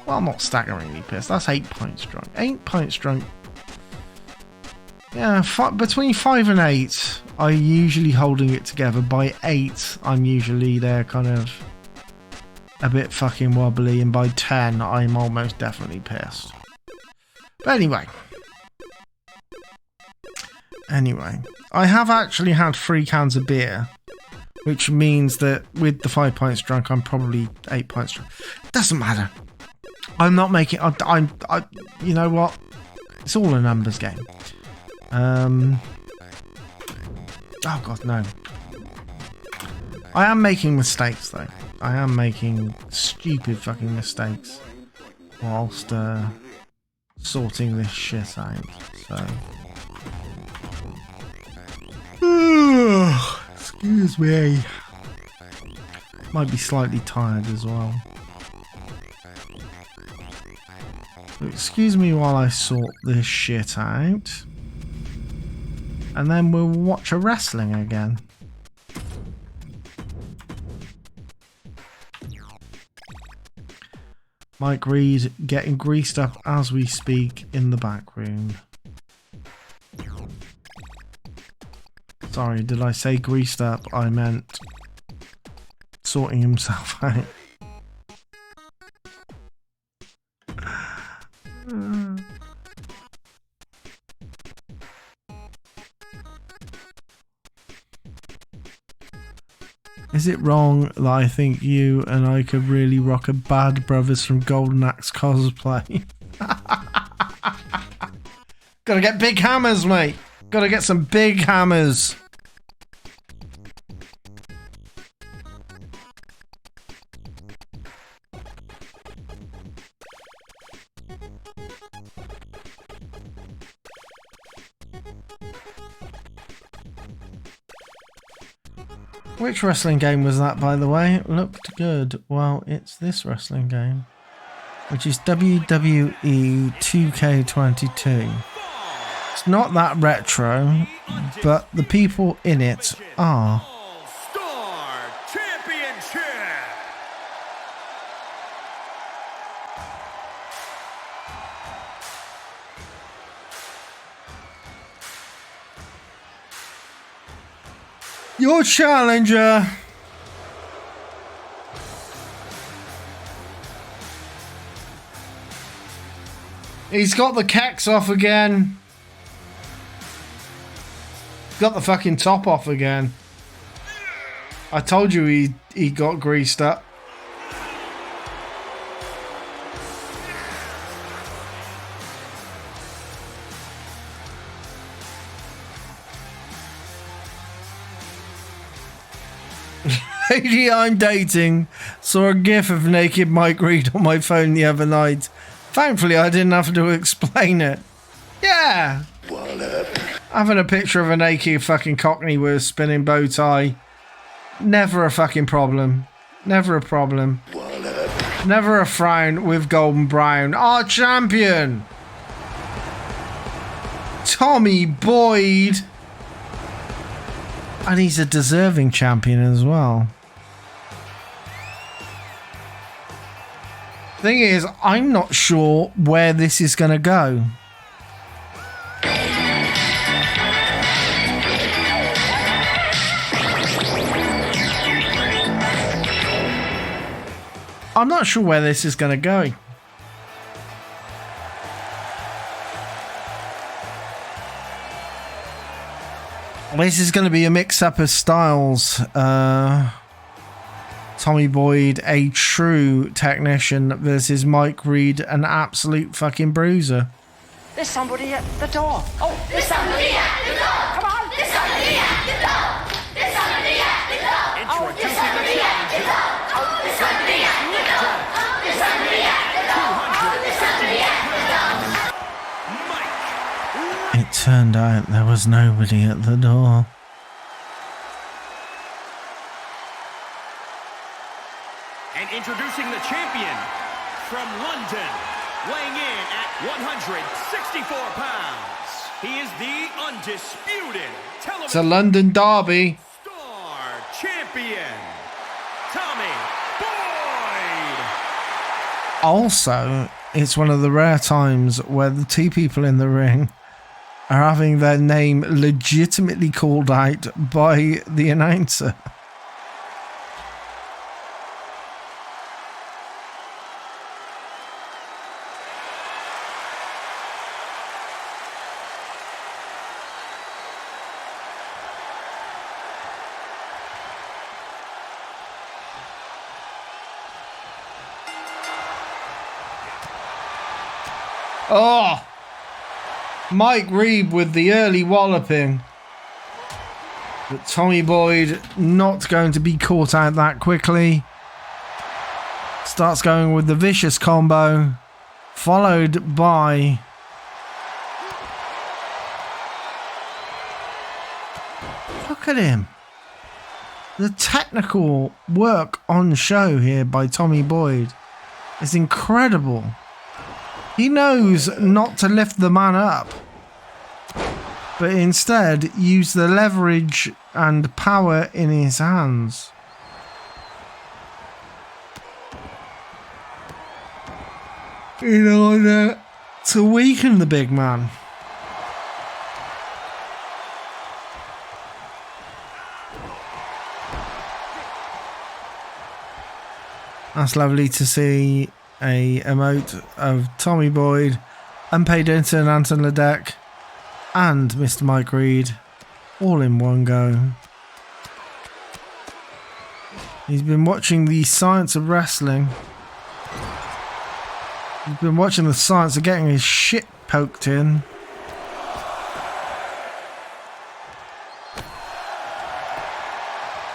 Well, not staggeringly pissed. That's 8 pints drunk. 8 pints drunk. Yeah, between 5 and 8, I'm usually holding it together. By 8, I'm usually there kind of a bit fucking wobbly. And by 10, I'm almost definitely pissed. But anyway. I have actually had 3 cans of beer, which means that with the 5 pints drunk, I'm probably 8 pints drunk. Doesn't matter. I'm not making. You know what? It's all a numbers game. Oh god, no. I am making mistakes though. I am making stupid fucking mistakes whilst sorting this shit out. So. Excuse me. Might be slightly tired as well. Excuse me while I sort this shit out. And then we'll watch a wrestling again. Mike Reed getting greased up as we speak in the back room. Sorry, did I say greased up? I meant sorting himself out. Is it wrong that I think you and I could really rock a Bad Brothers from Golden Axe cosplay? Gotta get big hammers, mate. Gotta get some big hammers. Which wrestling game was that, by the way? It looked good. Well, it's this wrestling game, which is WWE 2K22. It's not that retro, but the people in it are. All-Star Championship. Your challenger. He's got the cacks off again. Got the fucking top off again. I told you he got greased up. Lady I'm dating saw a gif of naked Mike Reed on my phone the other night. Thankfully I didn't have to explain it. Yeah. What up? Having a picture of a naked fucking cockney with a spinning bow tie. Never a fucking problem. Never a problem. What up? Never a frown with Golden Brown. Our champion! Tommy Boyd! And he's a deserving champion as well. Thing is, I'm not sure where this is going to go. I'm not sure where this is going to go. This is going to be a mix-up of styles. Tommy Boyd, a true technician, versus Mike Reed, an absolute fucking bruiser. There's somebody at the door. Oh, There's somebody at the door. come on. There's somebody at the door. There's somebody at the door. There's somebody at the door. There's somebody at the door. There's somebody at the door. There's somebody at the door. It turned out there was nobody at the door. And introducing the champion from London, weighing in at 164 pounds. He is the undisputed It's a London derby. Star Champion, Tommy Boyd. Also, it's one of the rare times where the two people in the ring are having their name legitimately called out by the announcer. Oh! Mike Reed with the early walloping. But Tommy Boyd not going to be caught out that quickly. Starts going with the vicious combo. Followed by... Look at him. The technical work on show here by Tommy Boyd is incredible. He knows not to lift the man up, but instead use the leverage and power in his hands. In order to weaken the big man. That's lovely to see. A emote of Tommy Boyd, Unpaid Intern Anton Ledeck, and Mr. Mike Reed all in one go. He's been watching the science of wrestling. He's been watching the science of getting his shit poked in.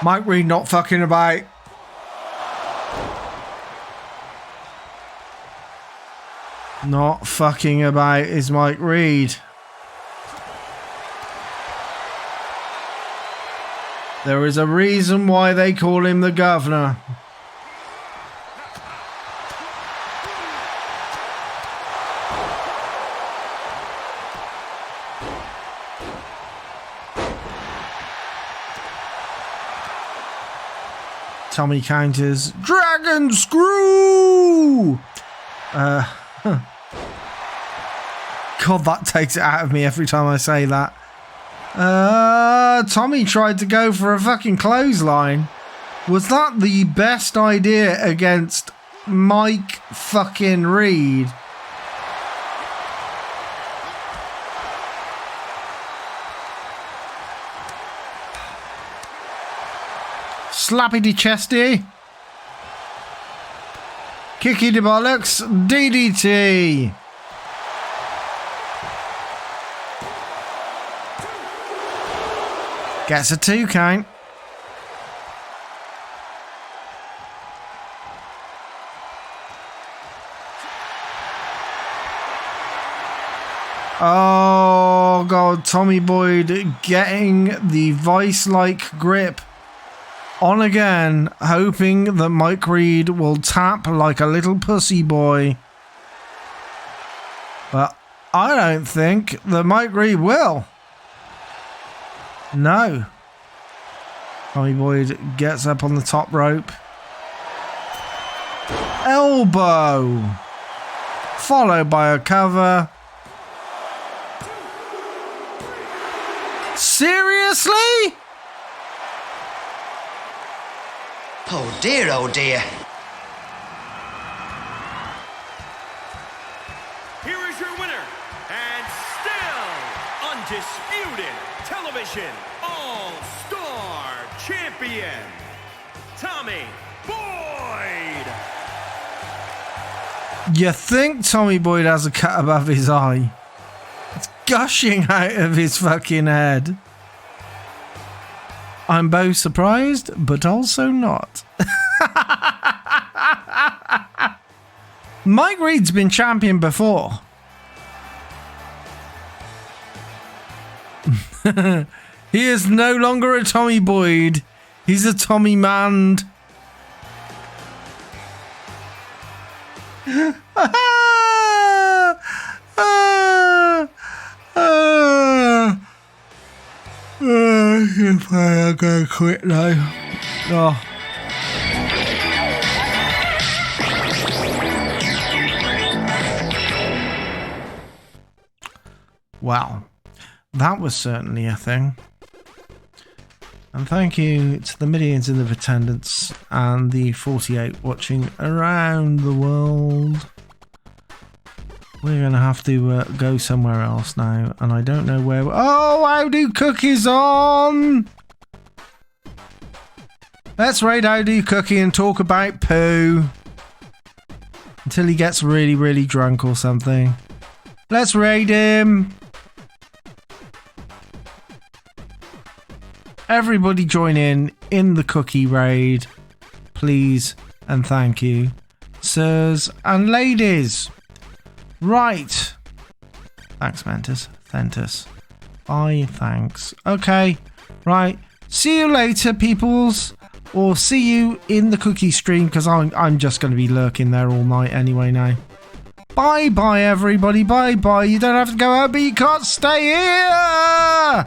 Mike Reed not fucking about. Not fucking about is Mike Reed. There is a reason why they call him the governor. Tommy counters. Dragon screw! God, that takes it out of me every time I say that. Tommy tried to go for a fucking clothesline. Was that the best idea against Mike fucking Reed? Slappy de chesty. Kicky de bollocks. DDT. Gets a 2 count. Oh God, Tommy Boyd getting the vice-like grip on again, hoping that Mike Reed will tap like a little pussy boy. But I don't think that Mike Reed will. No. Tommy Boyd gets up on the top rope. Elbow. Followed by a cover. Seriously? Oh dear, oh dear. Here is your winner, and still undisputed television all-star champion, Tommy Boyd. You think Tommy Boyd has a cut above his eye? It's gushing out of his fucking head. I'm both surprised, but also not. Mike Reed's been champion before. He is no longer a Tommy Boyd. He's a Tommy Mand. I'm gonna quit now. Oh. Wow. That was certainly a thing. And thank you to the millions in the attendance and the 48 watching around the world. We're going to have to go somewhere else now, and I don't know where. Oh, how do Cookie's on? Let's raid How Do Cookie and talk about poo until he gets really, really drunk or something. Let's raid him. Everybody join in the cookie raid, please and thank you, sirs and ladies. Right. Thanks, Mentuss. Mentuss. Bye, thanks. Okay. Right. See you later, peoples. Or see you in the cookie stream, because I'm just going to be lurking there all night anyway now. Bye-bye, everybody. Bye-bye. You don't have to go out, but you can't stay here.